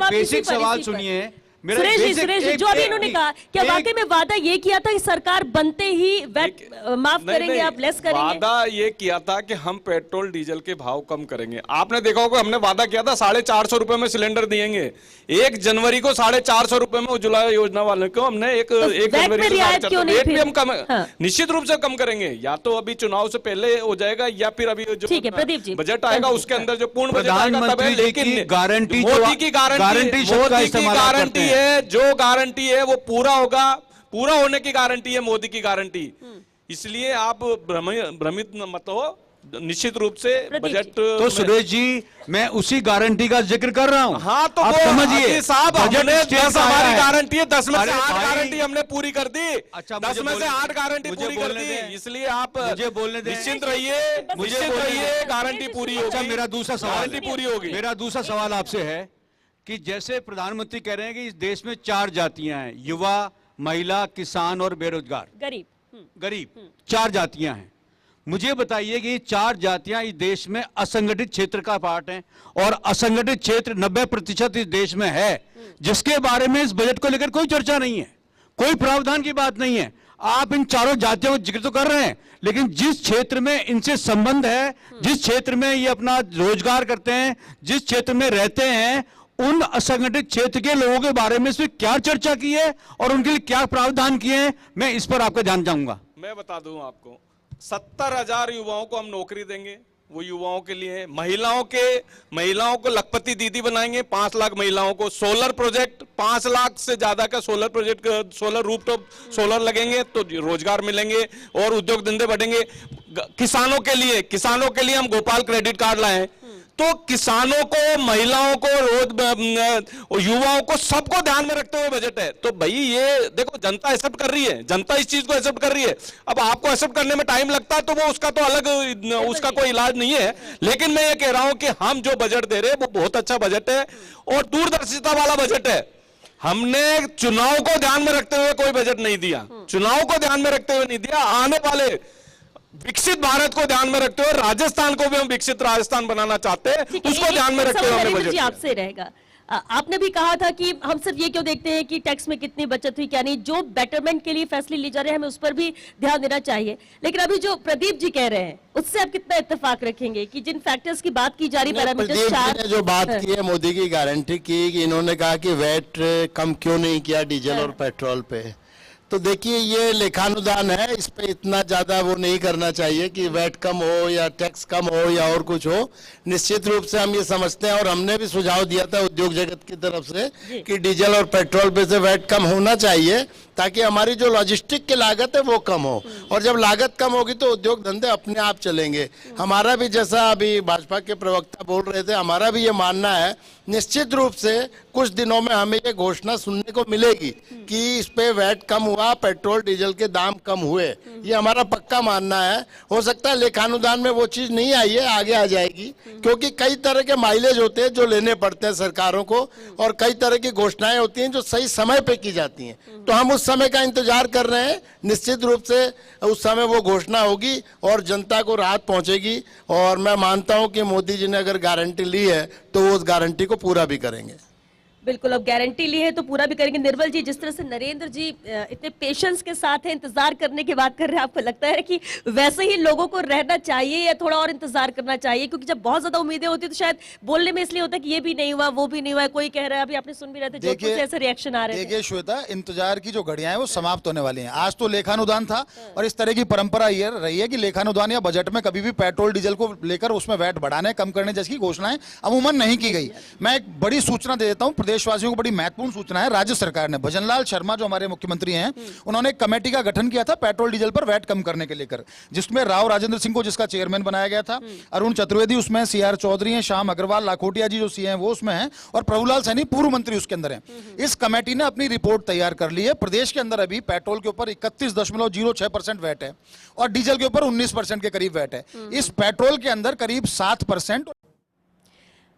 बेसिक सवाल सुनिए।
सुरेश जी, जो अभी इन्होंने कहा, क्या वाकई में वादा ये किया था कि सरकार बनते ही वैट माफ करेंगे, आप लेस करेंगे?
वादा ये किया था कि हम पेट्रोल डीजल के भाव कम करेंगे। आपने देखा होगा हमने वादा किया था 450 रुपए में सिलेंडर दिएंगे। 1 जनवरी को 450 रुपए में उज्ज्वला योजना वालों को हमने एक जनवरी से हम कम निश्चित रूप से कम करेंगे। या तो अभी चुनाव से पहले हो जाएगा या फिर अभी जो बजट आएगा उसके अंदर जो पूर्ण बजट आएगा तब है। लेकिन
गारंटी,
मोदी की गारंटी है, जो गारंटी है वो पूरा होगा, पूरा होने की गारंटी है मोदी की गारंटी। इसलिए आप भ्रमित मत हो, निश्चित रूप से बजट
तो सुरेश जी मैं उसी गारंटी का जिक्र कर रहा हूं।
हाँ तो
आप समझिए
साहब, हमने 10 हमारी गारंटी है, 10 में से 8
भाई,
गारंटी हमने पूरी कर दी।
अच्छा,
10 में से 8 गारंटी पूरी कर दी। इसलिए आप
मुझे बोलने दें,
निश्चिंत रहिए, गारंटी पूरी होगी।
अच्छा, मेरा दूसरा सवाल,
गारंटी पूरी होगी।
मेरा दूसरा सवाल आपसे है कि जैसे प्रधानमंत्री कह रहे हैं कि इस देश में 4 जातियां हैं, युवा, महिला, किसान और बेरोजगार, गरीब 4 जातियां हैं। मुझे बताइए कि ये 4 जातियां इस देश में असंगठित क्षेत्र का पार्ट हैं और असंगठित क्षेत्र 90% इस देश में है, जिसके बारे में इस बजट को लेकर कोई चर्चा नहीं है, कोई प्रावधान की बात नहीं है। आप इन 4 जातियों का जिक्र तो कर रहे हैं, लेकिन जिस क्षेत्र में इनसे संबंध है, जिस क्षेत्र में ये अपना रोजगार करते हैं, जिस क्षेत्र में रहते हैं, उन असंगठित क्षेत्र के लोगों के बारे में इसमें क्या चर्चा की है और उनके लिए क्या प्रावधान किए हैं, मैं इस पर आपका ध्यान चाहूंगा।
मैं बता दूं आपको, 70,000 युवाओं को हम नौकरी देंगे, वो युवाओं के लिए है। महिलाओं को लखपति दीदी बनाएंगे, 5 लाख महिलाओं को। सोलर प्रोजेक्ट 5 लाख से ज्यादा का solar project, solar rooftop solar लगेंगे तो रोजगार मिलेंगे और उद्योग धंधे बढ़ेंगे। किसानों के लिए हम गोपाल क्रेडिट कार्ड लाए, तो किसानों को, महिलाओं को, युवाओं को, सबको ध्यान में रखते हुए बजट है। तो भाई ये देखो, जनता एक्सेप्ट कर रही है, जनता इस चीज को एक्सेप्ट कर रही है। अब आपको एक्सेप्ट करने में टाइम लगता है तो वो उसका तो अलग, उसका कोई इलाज नहीं है। लेकिन मैं ये कह रहा हूं कि हम जो बजट दे रहे हैं वो बहुत अच्छा बजट है और दूरदर्शिता वाला बजट है। हमने चुनाव को ध्यान में रखते हुए कोई बजट नहीं दिया, चुनाव को ध्यान में रखते हुए नहीं दिया। आने वाले विकसित भारत को ध्यान में रखते हुए, राजस्थान को भी हम विकसित राजस्थान बनाना चाहते हैं, उसको ध्यान में रखते हुए हमने बजट।
आपसे रहेगा, आपने भी कहा था कि हम सिर्फ ये क्यों देखते हैं कि टैक्स में कितनी बचत हुई क्या नहीं, जो बेटरमेंट के लिए फैसले लिए जा रहे हैं हमें उस पर भी ध्यान देना चाहिए। लेकिन अभी जो प्रदीप जी कह रहे हैं उससे आप कितना इत्तेफाक रखेंगे कि जिन फैक्टर्स की बात की जा रही,
प्रदीप जी ने जो बात की है, मोदी की गारंटी की कि इन्होंने कहा कि वैट कम क्यों नहीं किया डीजल और पेट्रोल पे, तो देखिए ये लेखानुदान है, इस पे इतना ज्यादा वो नहीं करना चाहिए कि वैट कम हो या टैक्स कम हो या और कुछ हो। निश्चित रूप से हम ये समझते हैं और हमने भी सुझाव दिया था उद्योग जगत की तरफ से कि डीजल और पेट्रोल पे से वैट कम होना चाहिए ताकि हमारी जो लॉजिस्टिक की लागत है वो कम हो, और जब लागत कम होगी तो उद्योग धंधे अपने आप चलेंगे। हमारा भी, जैसा अभी भाजपा के प्रवक्ता बोल रहे थे, हमारा भी ये मानना है, निश्चित रूप से कुछ दिनों में हमें ये घोषणा सुनने को मिलेगी कि इस पे वैट कम हुआ, पेट्रोल डीजल के दाम कम हुए, ये हमारा पक्का मानना है। हो सकता है लेखानुदान में वो चीज नहीं आई है, आगे आ जाएगी, क्योंकि कई तरह के माइलेज होते हैं जो लेने पड़ते हैं सरकारों को, और कई तरह की घोषणाएं होती हैं जो सही समय पे की जाती हैं। तो हम उस समय का इंतजार कर रहे हैं, निश्चित रूप से उस समय वो घोषणा होगी और जनता को राहत पहुंचेगी। और मैं मानता हूं कि मोदी जी ने अगर गारंटी ली है तो वो उस गारंटी को पूरा भी करेंगे।
बिल्कुल, अब गारंटी ली है तो पूरा भी करेंगे। निर्मल जी, जिस तरह से नरेंद्र जी इतने पेशेंस के साथ है, इंतजार करने की बात कर रहे हैं, आपको लगता है कि वैसे ही लोगों को रहना चाहिए या थोड़ा और इंतजार करना चाहिए? क्योंकि जब बहुत ज्यादा उम्मीदें होती है तो शायद बोलने में इसलिए होता है कि ये भी नहीं हुआ, वो भी नहीं हुआ, कोई कह रहा है, अभी आपने सुन भी रहे थे जोधपुर से ऐसे रिएक्शन आ रहे थे।
देखिए श्वेता, इंतजार की जो घड़ियां हैं वो समाप्त होने वाली हैं। आज तो लेखानुदान था और इस तरह की परंपरा ये रही है कि लेखानुदान या बजट में कभी भी पेट्रोल डीजल को लेकर उसमें वैट बढ़ाने कम करने जैसी घोषणाएं अमूमन नहीं की गई। मैं एक बड़ी सूचना दे देता हूं, प्रदेशवासियों को बड़ी महत्वपूर्ण सूचना है। राज्य सरकार ने, भजनलाल शर्मा जो हमारे मुख्यमंत्री हैं, उन्होंने एक कमेटी का गठन किया था पेट्रोल डीजल पर वैट कम करने के लेकर, जिसमें राव राजेंद्र सिंह को जिसका चेयरमैन बनाया गया था, अरुण चतुर्वेदी उसमें, सीआर चौधरी हैं, श्याम अग्रवाल, लाखोटिया जी जो सीए हैं वो उसमें हैं, और प्रभुलाल सैनी पूर्व मंत्री उसके अंदर हैं। इस कमेटी ने अपनी रिपोर्ट तैयार कर ली है। प्रदेश के अंदर अभी पेट्रोल के ऊपर 31.06% वैट है और डीजल के ऊपर 19% के करीब वैट है। इस पेट्रोल के अंदर करीब 7%।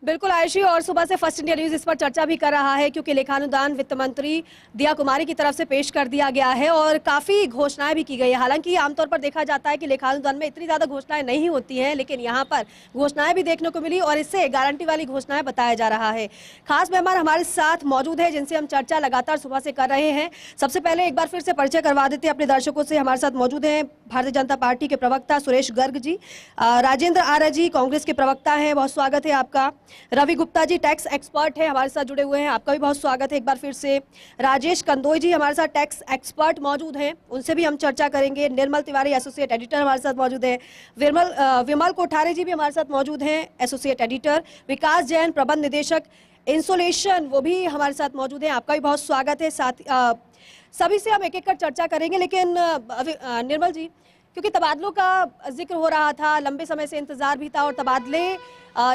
बिल्कुल आयुषी, और सुबह से फर्स्ट इंडिया न्यूज इस पर चर्चा भी कर रहा है क्योंकि लेखानुदान वित्त मंत्री दिया कुमारी की तरफ से पेश कर दिया गया है और काफी घोषणाएं भी की गई है। हालांकि आमतौर पर देखा जाता है कि लेखानुदान में इतनी ज्यादा घोषणाएं नहीं होती हैं, लेकिन यहाँ पर घोषणाएं भी देखने को मिली और इससे गारंटी वाली घोषणाएं बताया जा रहा है। खास मेहमान हमारे साथ मौजूद है जिनसे हम चर्चा लगातार सुबह से कर रहे हैं। सबसे पहले एक बार फिर से परिचय करवा देते हैं अपने दर्शकों से। हमारे साथ मौजूद हैं भारतीय जनता पार्टी के प्रवक्ता सुरेश गर्ग जी, राजेंद्र आर्य जी कांग्रेस के प्रवक्ता हैं, बहुत स्वागत है आपका। रवि गुप्ता जी टैक्स एक्सपर्ट है, हमारे साथ जुड़े हुए हैं, आपका भी बहुत स्वागत है एक बार फिर से। राजेश कंदोई जी हमारे साथ टैक्स एक्सपर्ट मौजूद हैं, उनसे भी हम चर्चा करेंगे। निर्मल तिवारी एसोसिएट एडिटर हमारे साथ मौजूद है। विमल कोठारे जी भी हमारे साथ मौजूद हैं, एसोसिएट एडिटर। विकास जैन प्रबंध निदेशक इंसोलेशन वो भी हमारे साथ मौजूद हैं, आपका भी बहुत स्वागत है। साथ सभी से हम एक एक कर चर्चा करेंगे, लेकिन निर्मल जी, क्योंकि तबादलों का जिक्र हो रहा था, लंबे समय से इंतजार भी था और तबादले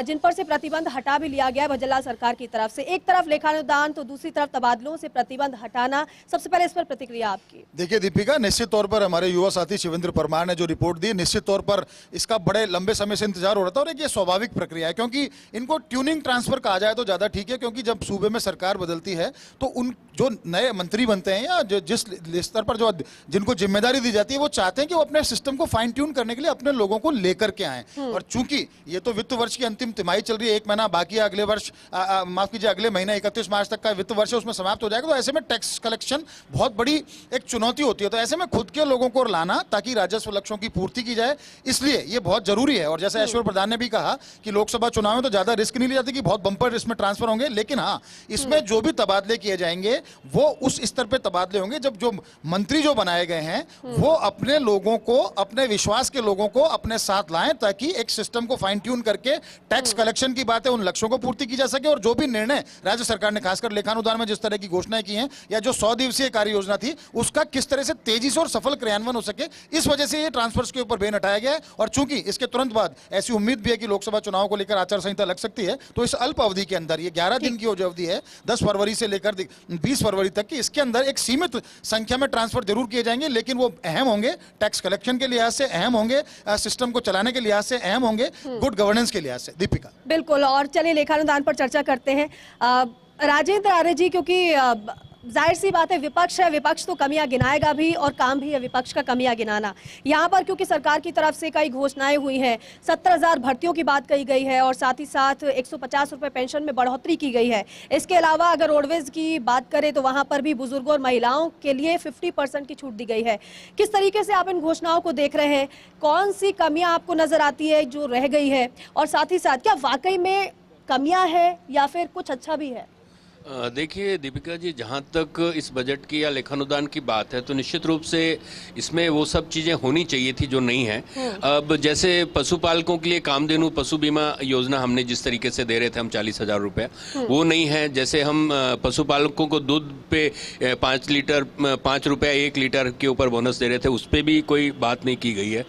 जिन पर से प्रतिबंध हटा भी लिया गया है भजनलाल सरकार की तरफ से, एक तरफ लेखानुदान तो दूसरी तरफ तबादलों से प्रतिबंध हटाना, सबसे पहले इस पर प्रतिक्रिया आपकी।
देखिए दीपिका, निश्चित तौर पर हमारे युवा साथी शिवेंद्र परमार ने जो रिपोर्ट दी, निश्चित तौर पर इसका बड़े लंबे समय से इंतजार हो रहा था और एक ये स्वाभाविक प्रक्रिया है, क्योंकि इनको ट्यूनिंग ट्रांसफर कहा जाए तो ज्यादा ठीक है, क्योंकि जब सूबे में सरकार बदलती है तो उन जो नए मंत्री बनते हैं या जिस स्तर पर जो जिनको जिम्मेदारी दी जाती है वो चाहते हैं कि वो अपने सिस्टम को फाइन ट्यून करने के लिए अपने लोगों को लेकर के आए। और चूंकि ये तो वित्त वर्ष की अंतिम तिमाही चल रही है, 1 महीना बाकी है, अगले वर्ष माफ कीजिए अगले महीने 31 मार्च तक का वित्त वर्ष है उसमें समाप्त हो जाएगा, तो ऐसे में टैक्स कलेक्शन बहुत बड़ी एक चुनौती होती है। तो ऐसे में खुद के लोगों को लाना ताकि राजस्व लक्ष्यों की पूर्ति की जाए, इसलिए ये बहुत जरूरी है। और जैसे ऐश्वर्य प्रधान ने भी कहा कि लोकसभा चुनाव में तो ज्यादा रिस्क नहीं ली जाती कि बहुत बंपर इसमें ट्रांसफर होंगे, लेकिन हाँ, इसमें जो भी तबादले किए जाएंगे वो उस स्तर पर तबादले होंगे जब जो मंत्री जो बनाए गए हैं वो अपने लोगों को, अपने विश्वास के लोगों को अपने साथ लाएं ताकि एक सिस्टम को फाइन ट्यून करके टैक्स कलेक्शन की बात है उन लक्ष्यों को पूर्ति की जा सके। और जो भी निर्णय राज्य सरकार ने खासकर लेखानुदान में जिस तरह की घोषणाएं की हैं या जो 100 दिवसीय कार्य योजना थी उसका किस तरह से तेजी से और सफल क्रियान्वयन हो सके, इस वजह से ये ट्रांसफर्स के ऊपर बैन हटाया गया है। और चूंकि इसके तुरंत बाद ऐसी उम्मीद भी है कि लोकसभा चुनाव को लेकर आचार संहिता लग सकती है, तो इस अल्प अवधि के अंदर, ये 11 दिन की जो अवधि है 10 फरवरी से लेकर 20 फरवरी तक की, इसके अंदर एक सीमित संख्या में ट्रांसफर जरूर किए जाएंगे, लेकिन वो अहम होंगे टैक्स कलेक्शन के लिहाज से, अहम होंगे सिस्टम को चलाने के लिहाज से, अहम होंगे गुड गवर्नेंस के लिहाज से। दीपिका
बिल्कुल, और चलिए लेखानुदान पर चर्चा करते हैं। राजेंद्र आर्य जी, क्योंकि जाहिर सी बात है विपक्ष है, विपक्ष तो कमियां गिनाएगा भी और काम भी है विपक्ष का कमियां गिनाना। यहाँ पर क्योंकि सरकार की तरफ से कई घोषणाएं हुई हैं, 17,000 भर्तियों की बात कही गई है और साथ ही साथ 150 रुपये पेंशन में बढ़ोतरी की गई है। इसके अलावा अगर रोडवेज की बात करें तो वहाँ पर भी बुजुर्गों और महिलाओं के लिए 50% की छूट दी गई है। किस तरीके से आप इन घोषणाओं को देख रहे हैं, कौन सी कमियाँ आपको नजर आती है जो रह गई है, और साथ ही साथ क्या वाकई में कमियाँ है या फिर कुछ अच्छा भी है?
देखिए दीपिका जी, जहाँ तक इस बजट की या लेखानुदान की बात है तो निश्चित रूप से इसमें वो सब चीज़ें होनी चाहिए थी जो नहीं है। अब जैसे पशुपालकों के लिए कामधेनु पशु बीमा योजना हमने जिस तरीके से दे रहे थे हम 40,000 रुपये, वो नहीं है। जैसे हम पशुपालकों को दूध पे 5 रुपये 1 लीटर के ऊपर बोनस दे रहे थे, उस पर भी कोई बात नहीं की गई है।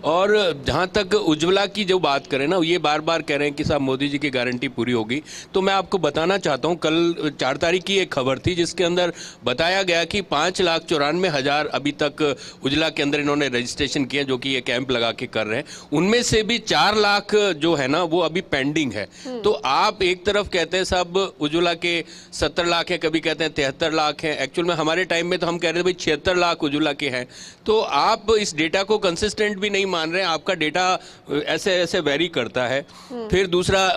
और जहाँ तक उज्ज्वला की जो बात करें ना, ये बार बार कह रहे हैं कि साहब मोदी जी की गारंटी पूरी होगी, तो मैं आपको बताना चाहता हूँ, कल 4 तारीख की एक खबर थी जिसके अंदर बताया गया कि 5,94,000 अभी तक उज्ज्वला के अंदर इन्होंने रजिस्ट्रेशन किए, जो कि ये कैंप लगा के कर रहे हैं। उनमें से भी 4 लाख जो है ना वो अभी पेंडिंग है। तो आप एक तरफ कहते हैं साहब उज्ज्वला के 70 लाख है, कभी कहते हैं 73 लाख है, एक्चुअल में हमारे टाइम में तो हम कह रहे थे भाई 76 लाख उज्ज्वला के हैं। तो आप इस डेटा को कंसिस्टेंट भी नहीं मान रहे, आपका डेटा ऐसे ऐसे वेरी करता है। फिर दूसरा,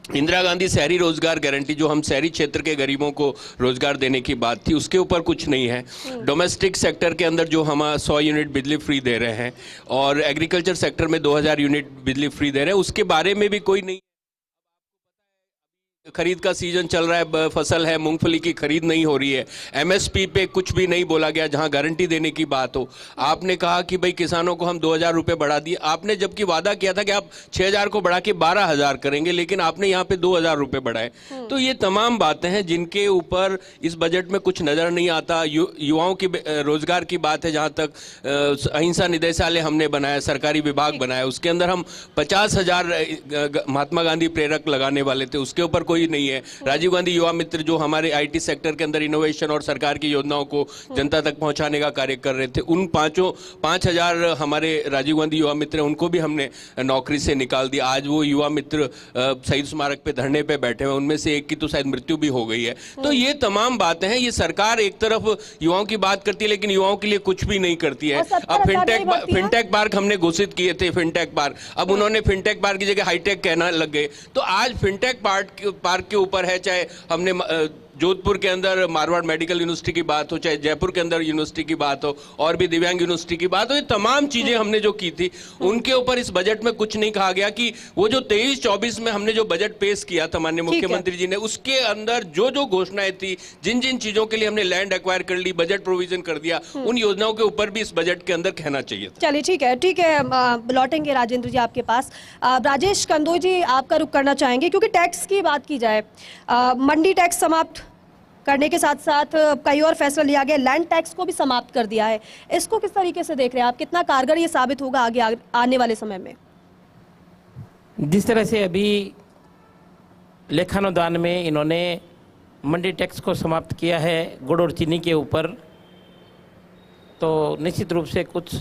इंदिरा गांधी शहरी रोजगार गारंटी, जो हम शहरी क्षेत्र के गरीबों को रोजगार देने की बात थी, उसके ऊपर कुछ नहीं है। डोमेस्टिक सेक्टर के अंदर जो हम 100 यूनिट बिजली फ्री दे रहे हैं और एग्रीकल्चर सेक्टर में 2000 यूनिट बिजली फ्री दे रहे हैं, उसके बारे में भी कोई नहीं। खरीद का सीजन चल रहा है, फसल है, मूंगफली की खरीद नहीं हो रही है, एमएसपी पे कुछ भी नहीं बोला गया जहां गारंटी देने की बात हो। आपने कहा कि भाई किसानों को हम 2000 रुपए बढ़ा दिए, आपने जबकि वादा किया था कि आप 6000 को बढ़ा के 12000 करेंगे, लेकिन आपने यहाँ पे 2000 रुपए बढ़ाए। तो ये तमाम बातें हैं जिनके ऊपर इस बजट में कुछ नजर नहीं आता। युवाओं की रोजगार की बात है, जहां तक अहिंसा निदेशालय हमने बनाया, सरकारी विभाग बनाया, उसके अंदर हम 50,000 महात्मा गांधी प्रेरक लगाने वाले थे, उसके ऊपर कोई नहीं है। राजीव गांधी युवा मित्र जो हमारे आईटी सेक्टर के अंदर इनोवेशन और सरकार की योजनाओं को जनता तक पहुंचाने का कार्य कर रहे थे, उन 5,000 हमारे राजीव गांधी युवा मित्र उनको भी हमने नौकरी से निकाल दिया। आज वो युवा मित्र शहीद स्मारक पे धरने पे बैठे हुए, उनमें से एक की तो शायद मृत्यु भी हो गई है। तो ये तमाम बातें हैं। ये सरकार एक तरफ युवाओं की बात करती है लेकिन युवाओं के लिए कुछ भी नहीं करती है। अब फिनटेक पार्क हमने घोषित किए थे, फिनटेक पार्क, अब उन्होंने फिनटेक पार्क की जगह हाईटेक कहना लग गए। तो आज फिनटेक पार्क के ऊपर है, चाहे हमने जोधपुर के अंदर मारवाड़ मेडिकल यूनिवर्सिटी की बात हो, चाहे जयपुर के अंदर यूनिवर्सिटी की बात हो, और भी दिव्यांग यूनिवर्सिटी की बात हो, ये तमाम चीजें हमने जो की थी उनके ऊपर इस बजट में कुछ नहीं कहा गया कि वो जो 23-24 में हमने जो बजट पेश किया था माननीय मुख्यमंत्री जी ने, उसके अंदर जो जो घोषणाएं थी, जिन जिन चीजों के लिए हमने लैंड एक्वायर कर ली, बजट प्रोविजन कर दिया, उन योजनाओं के ऊपर भी इस बजट के अंदर कहना चाहिए था।
चलिए ठीक है, लौटेंगे राजेंद्र जी आपके पास। राजेश कंदोई जी आपका रुख करना चाहेंगे, क्योंकि टैक्स की बात की जाए, मंडी टैक्स समाप्त करने के साथ साथ कई और फैसला लिया गया, लैंड टैक्स को भी समाप्त कर दिया है। इसको किस तरीके से देख रहे हैं आप, कितना कारगर ये साबित होगा आगे आने वाले समय में?
जिस तरह से अभी लेखानुदान में इन्होंने मंडी टैक्स को समाप्त किया है गुड़ और चीनी के ऊपर, तो निश्चित रूप से कुछ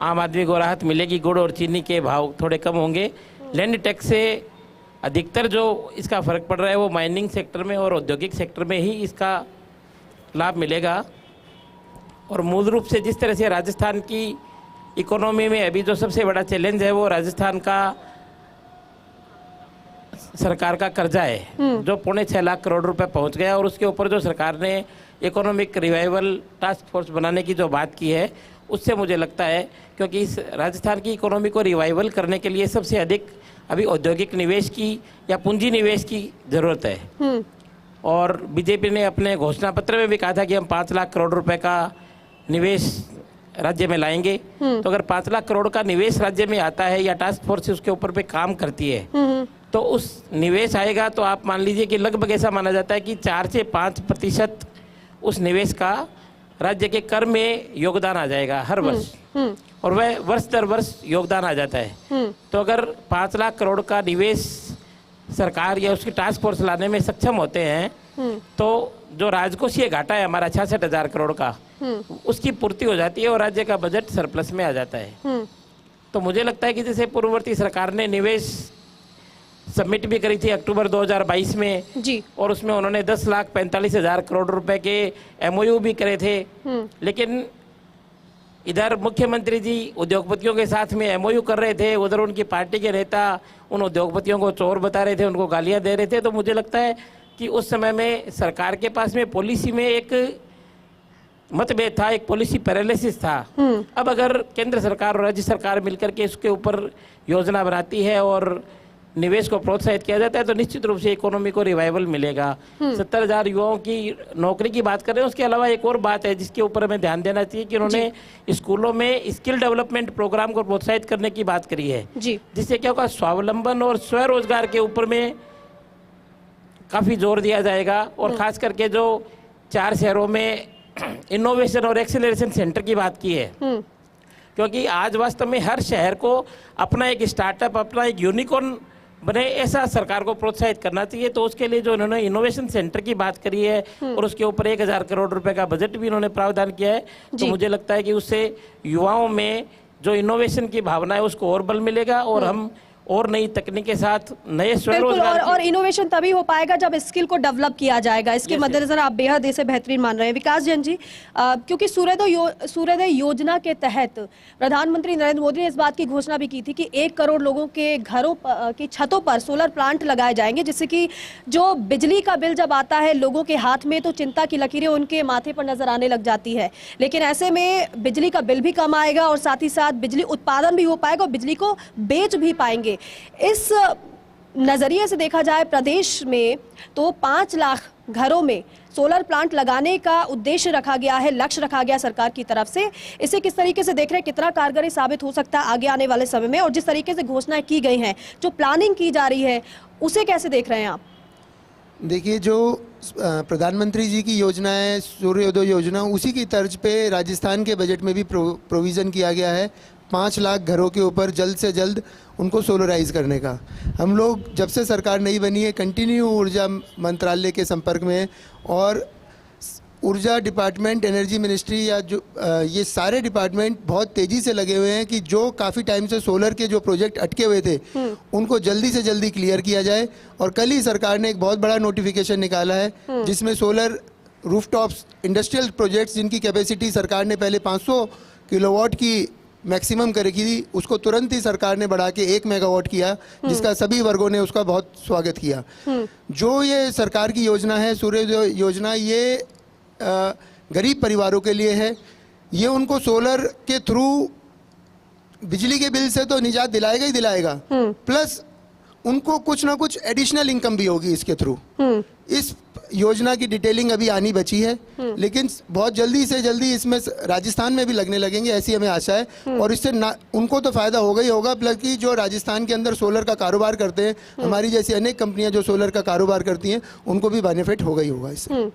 आम आदमी को राहत मिलेगी, गुड़ और चीनी के भाव थोड़े कम होंगे। लैंड टैक्स से अधिकतर जो इसका फ़र्क पड़ रहा है वो माइनिंग सेक्टर में और औद्योगिक सेक्टर में ही इसका लाभ मिलेगा। और मूल रूप से जिस तरह से राजस्थान की इकोनॉमी में अभी जो सबसे बड़ा चैलेंज है वो राजस्थान का सरकार का कर्जा है, जो 6.25 लाख करोड़ रुपए पहुंच गया, और उसके ऊपर जो सरकार ने इकोनॉमिक रिवाइवल टास्क फोर्स बनाने की जो बात की है, उससे मुझे लगता है, क्योंकि इस राजस्थान की इकोनॉमी को रिवाइवल करने के लिए सबसे अधिक अभी औद्योगिक निवेश की या पूंजी निवेश की जरूरत है। और बीजेपी ने अपने घोषणा पत्र में भी कहा था कि हम 5 लाख करोड़ रुपए का निवेश राज्य में लाएंगे। तो अगर 5 लाख करोड़ का निवेश राज्य में आता है या टास्क फोर्स उसके ऊपर पे काम करती है, तो उस निवेश आएगा तो आप मान लीजिए कि लगभग ऐसा माना जाता है कि 4 से 5% उस निवेश का राज्य के कर में योगदान आ जाएगा हर वर्ष, और वह वर्ष दर वर्ष योगदान आ जाता है। तो अगर 5 लाख करोड़ का निवेश सरकार या उसकी टास्क फोर्स लाने में सक्षम होते हैं, तो जो राजकोषीय घाटा है हमारा 66,000 करोड़ का, उसकी पूर्ति हो जाती है और राज्य का बजट सरप्लस में आ जाता है। तो मुझे लगता है कि जैसे पूर्ववर्ती सरकार ने निवेश सबमिट भी करी थी अक्टूबर 2022 में जी, और उसमें उन्होंने 10,45,000 करोड़ रुपए के MOU भी करे थे, लेकिन इधर मुख्यमंत्री जी उद्योगपतियों के साथ में MOU कर रहे थे, उधर उनकी पार्टी के नेता उन उद्योगपतियों को चोर बता रहे थे, उनको गालियां दे रहे थे। तो मुझे लगता है कि उस समय में सरकार के पास में पॉलिसी में एक मतभेद था, एक पॉलिसी पैरालिसिस था। अब अगर केंद्र सरकार और राज्य सरकार मिलकर के इसके ऊपर योजना बनाती है और निवेश को प्रोत्साहित किया जाता है, तो निश्चित रूप से इकोनॉमी को रिवाइवल मिलेगा। 70,000 युवाओं की नौकरी की बात कर रहे हैं। उसके अलावा एक और बात है जिसके ऊपर हमें ध्यान देना चाहिए कि उन्होंने स्कूलों में स्किल डेवलपमेंट प्रोग्राम को प्रोत्साहित करने की बात करी है जी, जिससे क्या होगा, स्वावलंबन और स्वरोजगार के ऊपर में काफ़ी जोर दिया जाएगा। और खास करके जो 4 शहरों में इनोवेशन और एक्सेलरेशन सेंटर की बात की है, क्योंकि आज वास्तव में हर शहर को अपना एक स्टार्टअप, अपना एक यूनिकॉर्न बने, ऐसा सरकार को प्रोत्साहित करना चाहिए। तो उसके लिए जो इन्होंने इनोवेशन सेंटर की बात करी है और उसके ऊपर 1,000 करोड़ रुपए का बजट भी इन्होंने प्रावधान किया है, तो मुझे लगता है कि उससे युवाओं में जो इनोवेशन की भावना है उसको और बल मिलेगा और हम और नई तकनीक के साथ नए स्वरोजगार
और इनोवेशन तभी हो पाएगा जब स्किल को डेवलप किया जाएगा। इसके मद्देनजर आप बेहद इसे बेहतरीन मान रहे हैं। विकास जैन जी, क्योंकि सूर्योदय योजना के तहत प्रधानमंत्री नरेंद्र मोदी ने इस बात की घोषणा भी की थी कि 1 करोड़ लोगों के घरों की छतों पर सोलर प्लांट लगाए जाएंगे, जिससे कि जो बिजली का बिल जब आता है लोगों के हाथ में, तो चिंता की लकीरें उनके माथे पर नजर आने लग जाती है। लेकिन ऐसे में बिजली का बिल भी कम आएगा और साथ ही साथ बिजली उत्पादन भी हो पाएगा और बिजली को बेच भी पाएंगे। इस
नज़रिए से देखा जाए प्रदेश में तो 5 लाख घरों में सोलर प्लांट लगाने का उद्देश्य रखा गया है, लक्ष्य रखा गया सरकार की तरफ से। इसे किस तरीके से देख रहे हैं, कितना कारगर साबित हो सकता है आगे आने वाले समय में, और जिस तरीके से घोषणाएं की गई हैं, जो प्लानिंग की जा रही है, उसे कैसे देख रहे हैं आप?
देखिए, जो प्रधानमंत्री जी की योजना है सूर्योदय योजना, उसी की तर्ज पे राजस्थान के बजट में भी प्रोविज़न किया गया है 5 लाख घरों के ऊपर जल्द से जल्द उनको सोलराइज करने का। हम लोग जब से सरकार नई बनी है कंटिन्यू ऊर्जा मंत्रालय के संपर्क में, और ऊर्जा डिपार्टमेंट, एनर्जी मिनिस्ट्री या जो ये सारे डिपार्टमेंट बहुत तेज़ी से लगे हुए हैं कि जो काफ़ी टाइम से सोलर के जो प्रोजेक्ट अटके हुए थे उनको जल्दी से जल्दी क्लियर किया जाए। और कल ही सरकार ने एक बहुत बड़ा नोटिफिकेशन निकाला है जिसमें सोलर रूफटॉप्स इंडस्ट्रियल प्रोजेक्ट्स जिनकी कैपेसिटी सरकार ने पहले 500 किलोवाट की मैक्सिमम करी थी, उसको तुरंत ही सरकार ने बढ़ा के 1 मेगावाट किया, जिसका सभी वर्गों ने उसका बहुत स्वागत किया। जो ये सरकार की योजना है सूर्योदय योजना, ये गरीब परिवारों के लिए है। ये उनको सोलर के थ्रू बिजली के बिल से तो निजात दिलाएगा ही दिलाएगा, प्लस उनको कुछ ना कुछ एडिशनल इनकम भी होगी इसके थ्रू। इस योजना की डिटेलिंग अभी आनी बची है, लेकिन बहुत जल्दी से जल्दी इसमें राजस्थान में भी लगने लगेंगे, ऐसी हमें आशा है। और इससे उनको तो फायदा होगा ही होगा, प्लस कि जो राजस्थान के अंदर सोलर का कारोबार करते हैं, हमारी जैसी अनेक कंपनियां जो सोलर का कारोबार करती हैं, उनको भी बेनिफिट होगा ही होगा इससे।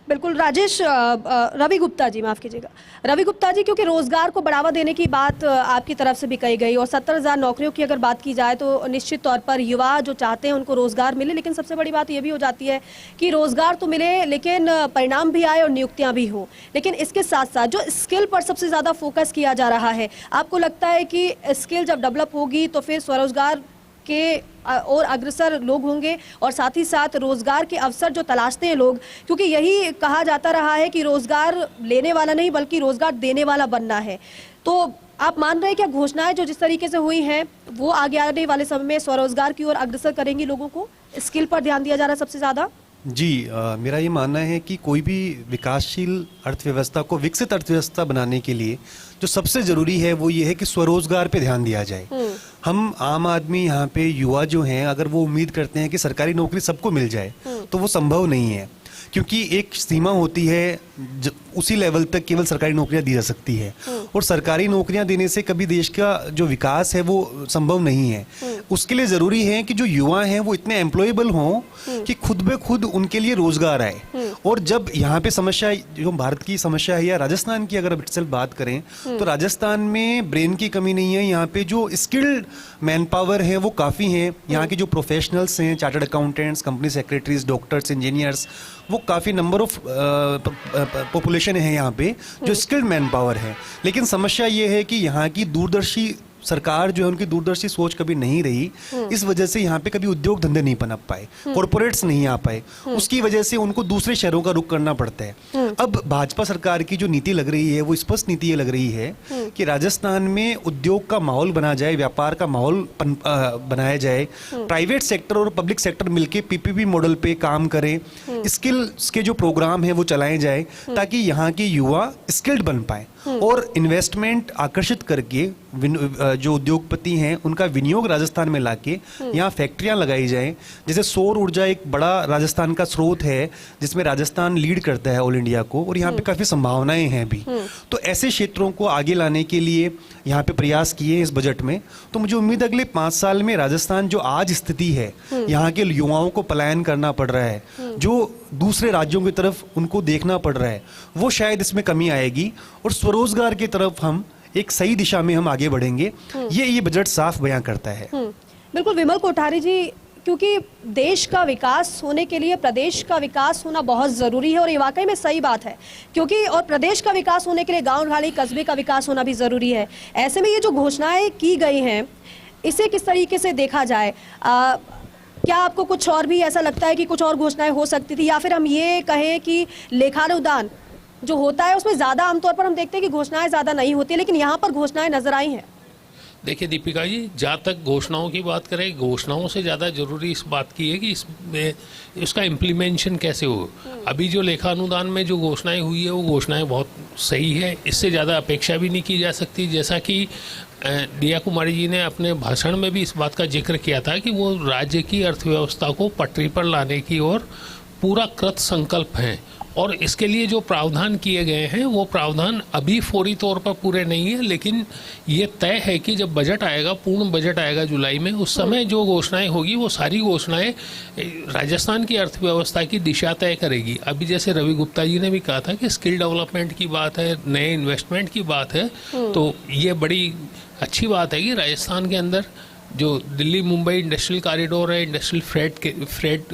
बिल्कुल। राजेश, रवि गुप्ता जी, माफ़ कीजिएगा, रवि गुप्ता जी, क्योंकि रोज़गार को बढ़ावा देने की बात आपकी तरफ से भी कही गई, और 70,000 नौकरियों की अगर बात की जाए तो निश्चित तौर पर युवा जो चाहते हैं उनको रोज़गार मिले, लेकिन सबसे बड़ी बात ये भी हो जाती है कि रोज़गार तो मिले लेकिन परिणाम भी आए और नियुक्तियाँ भी हो। लेकिन इसके साथ साथ जो स्किल पर सबसे ज़्यादा फोकस किया जा रहा है, आपको लगता है कि स्किल जब डेवलप होगी तो फिर स्वरोजगार के और अग्रसर लोग होंगे, और साथ ही साथ रोजगार के अवसर जो तलाशते हैं लोग, क्योंकि यही कहा जाता रहा है कि रोजगार लेने वाला नहीं बल्कि रोजगार देने वाला बनना है। तो आप मान रहे हैं क्या घोषणाएं जो जिस तरीके से हुई हैं वो आगे आने वाले समय में स्वरोजगार की ओर अग्रसर करेंगी लोगों को? स्किल पर ध्यान दिया जा रहा है सबसे ज्यादा।
जी, मेरा ये मानना है कि कोई भी विकासशील अर्थव्यवस्था को विकसित अर्थव्यवस्था बनाने के लिए जो सबसे ज़रूरी है वो ये है कि स्वरोजगार पे ध्यान दिया जाए। हम आम आदमी यहाँ पे युवा जो हैं, अगर वो उम्मीद करते हैं कि सरकारी नौकरी सबको मिल जाए तो वो संभव नहीं है, क्योंकि एक सीमा होती है, उसी लेवल तक केवल सरकारी नौकरियां दी जा सकती है, और सरकारी नौकरियां देने से कभी देश का जो विकास है वो संभव नहीं है। उसके लिए ज़रूरी है कि जो युवा हैं वो इतने एम्प्लॉयबल हों कि खुद ब खुद उनके लिए रोजगार आए। और जब यहाँ पे समस्या, जो भारत की समस्या है या राजस्थान की अगर सिर्फ बात करें तो राजस्थान में ब्रेन की कमी नहीं है। यहाँ पे जो स्किल्ड मैन पावर है वो काफ़ी हैं। यहाँ के जो प्रोफेशनल्स हैं, chartered accountants, company secretaries, doctors, engineers, वो काफ़ी नंबर ऑफ पॉपुलेशन है यहाँ पे जो स्किल्ड मैन पावर है। लेकिन समस्या ये है कि यहाँ की दूरदर्शी सरकार जो है, उनकी दूरदर्शी सोच कभी नहीं रही। इस वजह से यहाँ पे कभी उद्योग धंधे नहीं पनप पाए, कॉरपोरेट्स नहीं आ पाए, उसकी वजह से उनको दूसरे शहरों का रुख करना पड़ता है। अब भाजपा सरकार की जो नीति लग रही है वो स्पष्ट नीति ये लग रही है कि राजस्थान में उद्योग का माहौल बना जाए, व्यापार का माहौल बनाया जाए, प्राइवेट सेक्टर और पब्लिक सेक्टर मिलकर पीपीपी मॉडल पे काम करें, स्किल्स के जो प्रोग्राम है वो चलाए जाए ताकि यहाँ के युवा स्किल्ड बन पाए, और इन्वेस्टमेंट आकर्षित करके जो उद्योगपति हैं उनका विनियोग राजस्थान में लाके यहाँ फैक्ट्रियां लगाई जाएं। जैसे सौर ऊर्जा एक बड़ा राजस्थान का स्रोत है जिसमें राजस्थान लीड करता है ऑल इंडिया को, और यहाँ पे काफ़ी संभावनाएं हैं भी। तो ऐसे क्षेत्रों को आगे लाने के लिए यहाँ पे प्रयास किए इस बजट में। तो मुझे उम्मीद है अगले 5 साल में राजस्थान जो आज स्थिति है, यहाँ के युवाओं को पलायन करना पड़ रहा है, जो दूसरे राज्यों की तरफ उनको देखना पड़ रहा है, वो शायद इसमें कमी आएगी और स्वरोजगार की तरफ हम एक सही दिशा में हम आगे बढ़ेंगे। ये बजट साफ बयां करता है।
बिल्कुल विमल कोठारी जी, क्योंकि देश का विकास होने के लिए प्रदेश का विकास होना बहुत ज़रूरी है, और ये वाकई में सही बात है, क्योंकि और प्रदेश का विकास होने के लिए गांव ढाली कस्बे का विकास होना भी ज़रूरी है। ऐसे में ये जो घोषणाएं की गई हैं इसे किस तरीके से देखा जाए? क्या आपको कुछ और भी ऐसा लगता है कि कुछ और घोषणाएं हो सकती थी, या फिर हम ये कहें कि लेखानुदान जो होता है उसमें ज़्यादा आमतौर पर हम देखते हैं कि घोषणाएं ज़्यादा नहीं होती, लेकिन यहाँ पर घोषणाएं नजर आई हैं?
देखिए दीपिका जी, जहाँ तक घोषणाओं की बात करें, घोषणाओं से ज़्यादा जरूरी इस बात की है कि इसमें इसका इम्प्लीमेंशन कैसे हो। अभी जो लेखा अनुदान में जो घोषणाएं हुई है वो घोषणाएं बहुत सही है, इससे ज़्यादा अपेक्षा भी नहीं की जा सकती। जैसा कि दिया कुमारी जी ने अपने भाषण में भी इस बात का जिक्र किया था कि वो राज्य की अर्थव्यवस्था को पटरी पर लाने की ओर पूरा कृत संकल्प हैं, और इसके लिए जो प्रावधान किए गए हैं वो प्रावधान अभी फौरी तौर पर पूरे नहीं है, लेकिन ये तय है कि जब बजट आएगा, पूर्ण बजट आएगा जुलाई में, उस समय जो घोषणाएं होगी वो सारी घोषणाएं राजस्थान की अर्थव्यवस्था की दिशा तय करेगी। अभी जैसे रवि गुप्ता जी ने भी कहा था कि स्किल डेवलपमेंट की बात है, नए इन्वेस्टमेंट की बात है, तो ये बड़ी अच्छी बात है कि राजस्थान के अंदर जो दिल्ली मुंबई इंडस्ट्रियल कॉरिडोर है, इंडस्ट्रियल फ्रेट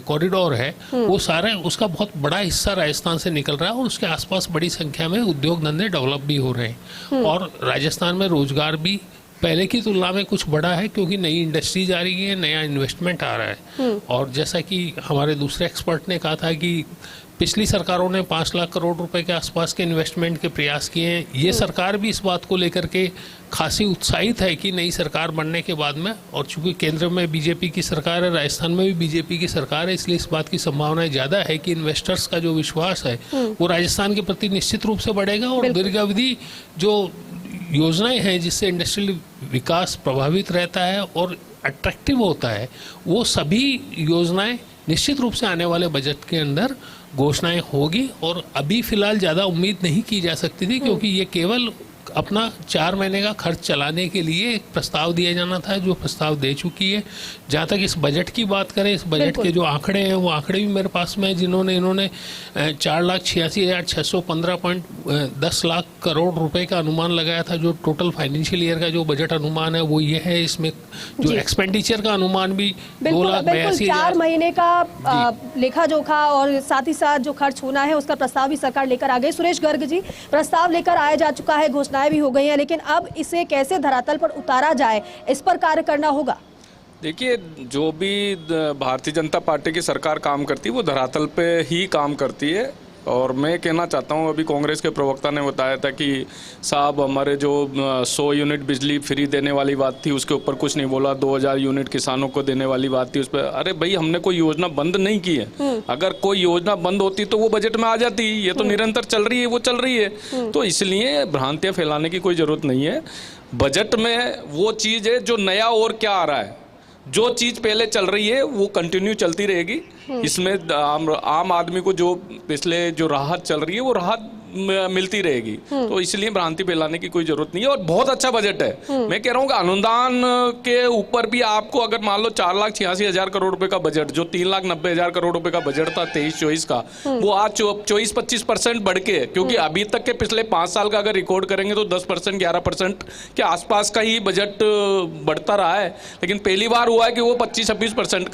कॉरिडोर है, वो सारा उसका बहुत बड़ा हिस्सा राजस्थान से निकल रहा है और उसके आसपास बड़ी संख्या में उद्योग धंधे डेवलप भी हो रहे हैं, और राजस्थान में रोजगार भी पहले की तुलना में कुछ बड़ा है क्योंकि नई इंडस्ट्रीज आ रही है, नया इन्वेस्टमेंट आ रहा है। और जैसा कि हमारे दूसरे एक्सपर्ट ने कहा था कि पिछली सरकारों ने 5 लाख करोड़ रुपए के आसपास के इन्वेस्टमेंट के प्रयास किए हैं, ये सरकार भी इस बात को लेकर के खासी उत्साहित है कि नई सरकार बनने के बाद में, और चूंकि केंद्र में बीजेपी की सरकार है, राजस्थान में भी बीजेपी की सरकार है, इसलिए इस बात की संभावनाएं ज़्यादा है कि इन्वेस्टर्स का जो विश्वास है वो राजस्थान के प्रति निश्चित रूप से बढ़ेगा, और दीर्घावधि जो योजनाएं हैं जिससे इंडस्ट्रियल विकास प्रभावित रहता है और अट्रैक्टिव होता है, वो सभी योजनाएं निश्चित रूप से आने वाले बजट के अंदर घोषणाएं होगी। और अभी फिलहाल ज़्यादा उम्मीद नहीं की जा सकती थी क्योंकि ये केवल अपना 4 महीने का खर्च चलाने के लिए एक प्रस्ताव दिया जाना था, जो प्रस्ताव दे चुकी है। जहाँ तक इस बजट की बात करें, इस बजट के जो आंकड़े हैं वो आंकड़े भी मेरे पास में, जिन्होंने इन्होंने 4,86,615.10 लाख करोड़ रुपए का अनुमान लगाया था। जो टोटल फाइनेंशियल ईयर का जो बजट अनुमान है वो ये है। इसमें जो एक्सपेंडिचर का अनुमान भी 2,82,000।
4 महीने का लेखा जोखा और साथ ही साथ जो खर्च होना है उसका प्रस्ताव भी सरकार लेकर आ गई। सुरेश गर्ग जी, प्रस्ताव लेकर आया जा चुका है, घोषणाएं भी हो गई हैं, लेकिन अब इसे कैसे धरातल पर उतारा जाए, इस पर कार्य करना होगा।
देखिए, जो भी भारतीय जनता पार्टी की सरकार काम करती है वो धरातल पे ही काम करती है। और मैं कहना चाहता हूँ, अभी कांग्रेस के प्रवक्ता ने बताया था कि साहब हमारे जो 100 यूनिट बिजली फ्री देने वाली बात थी उसके ऊपर कुछ नहीं बोला, 2000 यूनिट किसानों को देने वाली बात थी उस पर। अरे भाई, हमने कोई योजना बंद नहीं की है। अगर कोई योजना बंद होती तो वो बजट में आ जाती। ये तो निरंतर चल रही है, वो चल रही है। तो इसलिए भ्रांतियाँ फैलाने की कोई जरूरत नहीं है। बजट में वो चीज़ है जो नया और क्या आ रहा है, जो चीज़ पहले चल रही है वो कंटिन्यू चलती रहेगी। इसमें आम आदमी को जो पिछले जो राहत चल रही है वो राहत मिलती रहेगी। तो इसलिए भ्रांति फैलाने की कोई जरूरत नहीं है। और बहुत अच्छा बजट है। मैं कह रहा हूँ कि अनुदान के ऊपर भी आपको अगर मान लो 4,86,000 करोड़ रुपए का बजट, जो 3,90,000 करोड़ रुपए का बजट था 23-24 का, वो आज 24-25% बढ़ के, क्योंकि अभी तक के पिछले 5 साल का अगर रिकॉर्ड करेंगे तो 10% 11% के आसपास का ही बजट बढ़ता रहा है। लेकिन पहली बार हुआ है कि वो 25-26%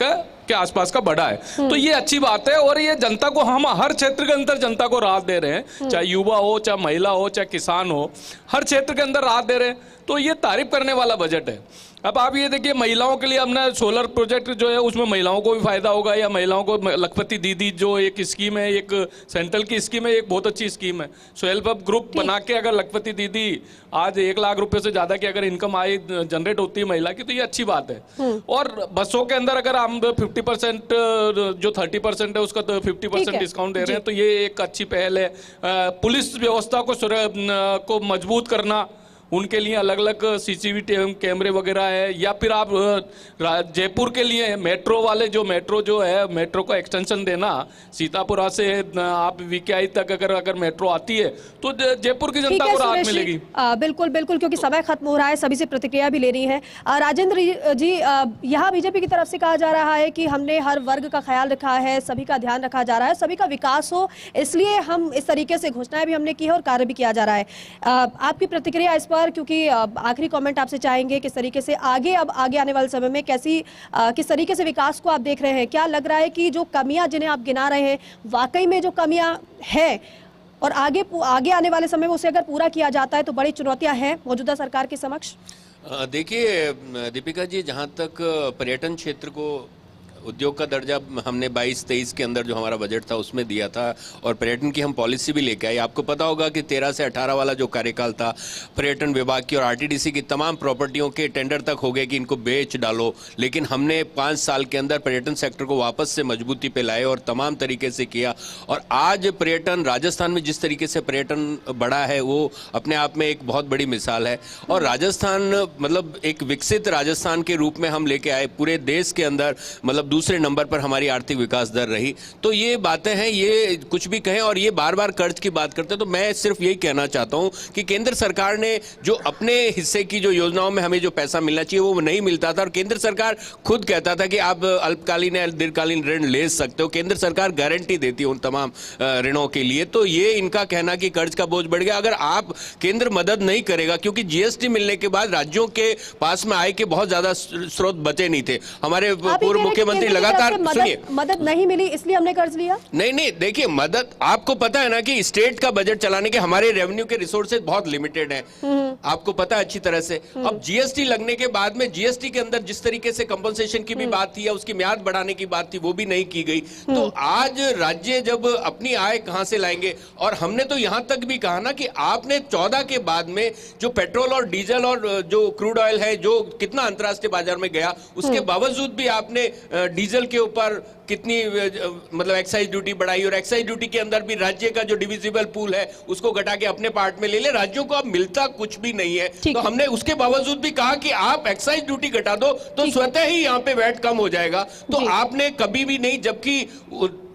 के आसपास का बढ़ा है। तो ये अच्छी बात है। और ये जनता को, हम हर क्षेत्र के अंदर जनता को राहत दे रहे हैं, चाहे युवा हो, चाहे महिला हो, चाहे किसान हो, हर क्षेत्र के अंदर राहत दे रहे हैं। तो ये तारीफ करने वाला बजट है। अब आप ये देखिए, महिलाओं के लिए हमने सोलर प्रोजेक्ट जो है उसमें महिलाओं को भी फायदा होगा, या महिलाओं को लखपति दीदी जो एक स्कीम है, एक सेंट्रल की स्कीम है, एक बहुत अच्छी स्कीम है। सेल्फ हेल्प ग्रुप बना के अगर लखपति दीदी आज 1 लाख रुपए से ज्यादा की अगर इनकम आई जनरेट होती है महिला की, तो ये अच्छी बात है। और बसों के अंदर अगर हम 50% जो 30% है उसका तो 50% डिस्काउंट दे रहे हैं, तो ये एक अच्छी पहल है। पुलिस व्यवस्था को मजबूत करना, उनके लिए अलग अलग CCTV कैमरे वगैरह है। या फिर आप जयपुर के लिए मेट्रो वाले, जो मेट्रो है, मेट्रो को एक्सटेंशन देना, सीतापुरा से आप VKI तक अगर मेट्रो आती है तो जयपुर की जनता को राहत मिलेगी।
बिल्कुल बिल्कुल, क्योंकि समय खत्म हो रहा है, सभी से प्रतिक्रिया भी लेनी है। राजेंद्र जी, यहाँ बीजेपी की तरफ से कहा जा रहा है कि हमने हर वर्ग का ख्याल रखा है, सभी का ध्यान रखा जा रहा है, सभी का विकास हो, इसलिए हम इस तरीके से घोषणाएं भी हमने की है और कार्य भी किया जा रहा है। आपकी प्रतिक्रिया इस पर, क्योंकि आखिरी कमेंट आपसे चाहेंगे, किस तरीके से आगे आने वाले समय में किस तरीके से विकास को आप देख रहे हैं? क्या लग रहा है कि जो कमियां जिन्हें आप गिना रहे हैं, वाकई में जो कमियां हैं और आगे आने वाले समय में उसे अगर पूरा किया जाता है तो बड़ी चुनौतियां हैं मौजूदा सरकार के समक्ष?
देखिए दीपिका जी, जहाँ तक पर्यटन क्षेत्र को उद्योग का दर्जा हमने 22-23 के अंदर जो हमारा बजट था उसमें दिया था और पर्यटन की हम पॉलिसी भी लेके आए। आपको पता होगा कि 13 से 18 वाला जो कार्यकाल था, पर्यटन विभाग की और आरटीडीसी की तमाम प्रॉपर्टियों के टेंडर तक हो गए कि इनको बेच डालो, लेकिन हमने 5 साल के अंदर पर्यटन सेक्टर को वापस से मजबूती पे लाए और तमाम तरीके से किया। और आज पर्यटन, राजस्थान में जिस तरीके से पर्यटन बढ़ा है वो अपने आप में एक बहुत बड़ी मिसाल है। और राजस्थान मतलब एक विकसित राजस्थान के रूप में हम लेके आए, पूरे देश के अंदर मतलब दूसरे नंबर पर हमारी आर्थिक विकास दर रही। तो ये बातें हैं, ये कुछ भी कहें और ये बार बार कर्ज की बात करते हैं, तो मैं सिर्फ यही कहना चाहता हूं कि केंद्र सरकार ने जो अपने हिस्से की जो योजनाओं में हमें जो पैसा मिलना चाहिए वो नहीं मिलता था। और केंद्र सरकार खुद कहता था कि आप अल्पकालीन या दीर्घकालीन ऋण ले सकते हो, केंद्र सरकार गारंटी देती है उन तमाम ऋणों के लिए। तो ये इनका कहना कि कर्ज का बोझ बढ़ गया, अगर आप केंद्र मदद नहीं करेगा, क्योंकि जीएसटी मिलने के बाद राज्यों के पास में आय के बहुत ज्यादा स्रोत बचे नहीं थे। हमारे पूर्व मुख्यमंत्री लगातार, सुनिए,
मदद नहीं मिली इसलिए हमने कर्ज लिया।
नहीं, देखिए मदद, आपको पता है ना कि स्टेट का बजट चलाने के हमारे रेवेन्यू के रिसोर्सेज बहुत लिमिटेड हैं, आपको पता है अच्छी तरह से। अब जीएसटी लगने के बाद में जीएसटी के अंदर जिस तरीके से कंपनसेशन की भी बात थी या उसकी म्याद बढ़ाने की बात थी वो भी नहीं की गई। तो आज राज्य जब अपनी आय कहां से लाएंगे? और हमने तो यहां तक भी कहा ना कि आपने 14 के बाद में जो पेट्रोल और डीजल और जो क्रूड ऑयल है जो कितना अंतर्राष्ट्रीय बाजार में गया, उसके बावजूद भी आपने डीजल के ऊपर कितनी मतलब एक्साइज ड्यूटी बढ़ाई और एक्साइज ड्यूटी के अंदर भी राज्य का जो डिविजिबल पूल है उसको घटा के अपने पार्ट में ले ले। राज्यों को अब मिलता कुछ भी नहीं है, तो हमने उसके बावजूद भी कहा कि आप एक्साइज ड्यूटी घटा दो तो स्वतः ही यहाँ पे वैट कम हो जाएगा। तो आपने कभी भी नहीं, जबकि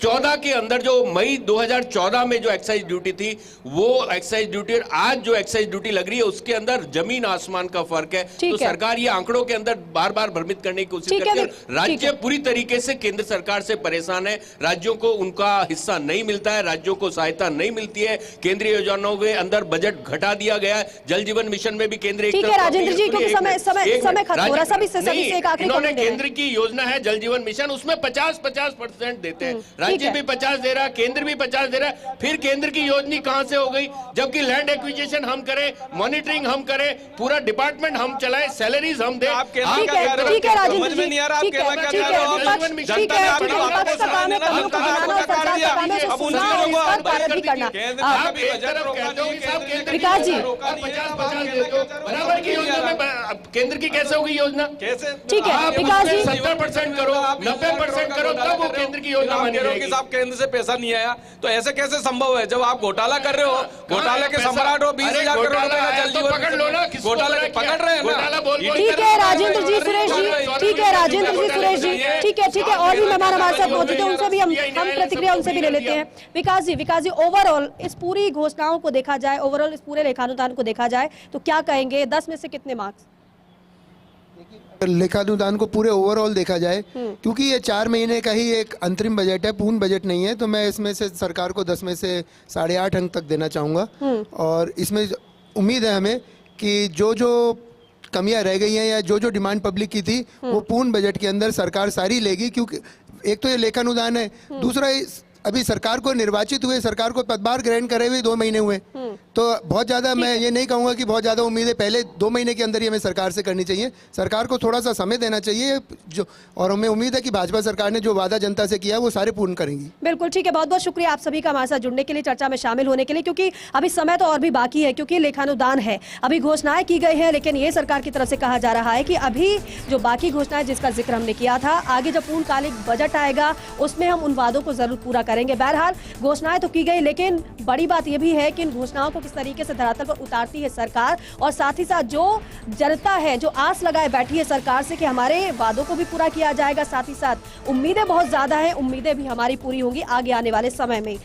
14 के अंदर जो मई 2014 में जो एक्साइज ड्यूटी थी वो एक्साइज ड्यूटी और आज जो एक्साइज ड्यूटी लग रही है उसके अंदर जमीन आसमान का फर्क है। तो सरकार ये आंकड़ों के अंदर बार बार भ्रमित करने की कोशिश करती है। राज्य पूरी तरीके से केंद्र सरकार से परेशान है, राज्यों को उनका हिस्सा नहीं मिलता है, राज्यों को सहायता नहीं मिलती है। केंद्रीय योजनाओं के अंदर बजट घटा दिया गया है। जल जीवन मिशन में भी केंद्र
राजेंद्र जी, क्योंकि समय खत्म हो रहा है,
इन्होंने केंद्र की योजना है जल जीवन मिशन, उसमें 50% देते हैं, राज्य भी 50 दे रहा है, केंद्र भी 50 दे रहा है। फिर केंद्र की योजना कहां से हो गई, जबकि लैंड एक्विजिशन हम करें, मॉनिटरिंग हम करें, पूरा डिपार्टमेंट हम चलाएं, सैलरीज हम दें।
ठीक है राजेंद्र जी, ठीक है विकास जी,
बराबर की योजना में केंद्र की कैसे होगी योजना? कैसे?
ठीक है विकास जी,
70% करो, 90% करो, तब वो केंद्र की योजना मानी जाएगी।
साहब केंद्र से पैसा नहीं आया तो ऐसे कैसे संभव है? जब आप घोटाला कर रहे हो, घोटाले के सम्राट हो, 20,000 करोड़ रुपए का जल जीवन
पकड़ लो ना,
घोटाले पकड़ रहे हैं ना।
ठीक है राजेंद्र जी, सुरेश जी, ठीक है राजेंद्र जी, सुरेश जी, ठीक है, और भी मेहमान हमारे साथ मौजूद है, उनसे भी हम प्रतिक्रिया उनसे भी ले लेते हैं। विकास जी, ओवरऑल इस पूरी घोषणाओं को देखा जाए, ओवरऑल इस पूरे लेखानुदान को देखा जाए तो क्या कहेंगे, 10 में से कितने मार्क्स?
लेखानुदान को पूरे ओवरऑल देखा जाए, क्योंकि ये 4 महीने का ही एक अंतरिम बजट है, पूर्ण बजट नहीं है, तो मैं इसमें से सरकार को 10 में से 8.5 अंक तक देना चाहूँगा। और इसमें उम्मीद है हमें कि जो कमियां रह गई हैं या जो डिमांड पब्लिक की थी वो पूर्ण बजट के अंदर सरकार सारी लेगी, क्योंकि एक तो ये लेखानुदान है, दूसरा अभी सरकार को निर्वाचित हुए, सरकार को पदभार ग्रहण करे हुए 2 महीने हुए, तो बहुत ज़्यादा मैं ये नहीं कहूँगा कि बहुत ज़्यादा उम्मीदें पहले 2 महीने के अंदर ही हमें सरकार से करनी चाहिए। सरकार को थोड़ा सा समय देना चाहिए, और हमें उम्मीद है कि भाजपा सरकार ने जो वादा जनता से किया वो सारे पूर्ण करेंगी।
बिल्कुल ठीक है, बहुत बहुत शुक्रिया आप सभी का हमारे साथ जुड़ने के लिए, चर्चा में शामिल होने के लिए, क्योंकि अभी समय तो और भी बाकी है, क्योंकि लेखानुदान है, अभी घोषणाएं की गई है, लेकिन ये सरकार की तरफ से कहा जा रहा है कि अभी जो बाकी घोषणाएं जिसका जिक्र हमने किया था, आगे जब पूर्णकालिक बजट आएगा उसमें हम उन वादों को जरूर पूरा करेंगे। बहरहाल घोषणाएं तो की गई, लेकिन बड़ी बात यह भी है कि इन घोषणाओं को किस तरीके से धरातल पर उतारती है सरकार, और साथ ही साथ जो जनता है जो आस लगाए बैठी है सरकार से कि हमारे वादों को भी पूरा किया जाएगा, साथ ही साथ उम्मीदें बहुत ज्यादा हैं, उम्मीदें भी हमारी पूरी होंगी आगे आने वाले समय में।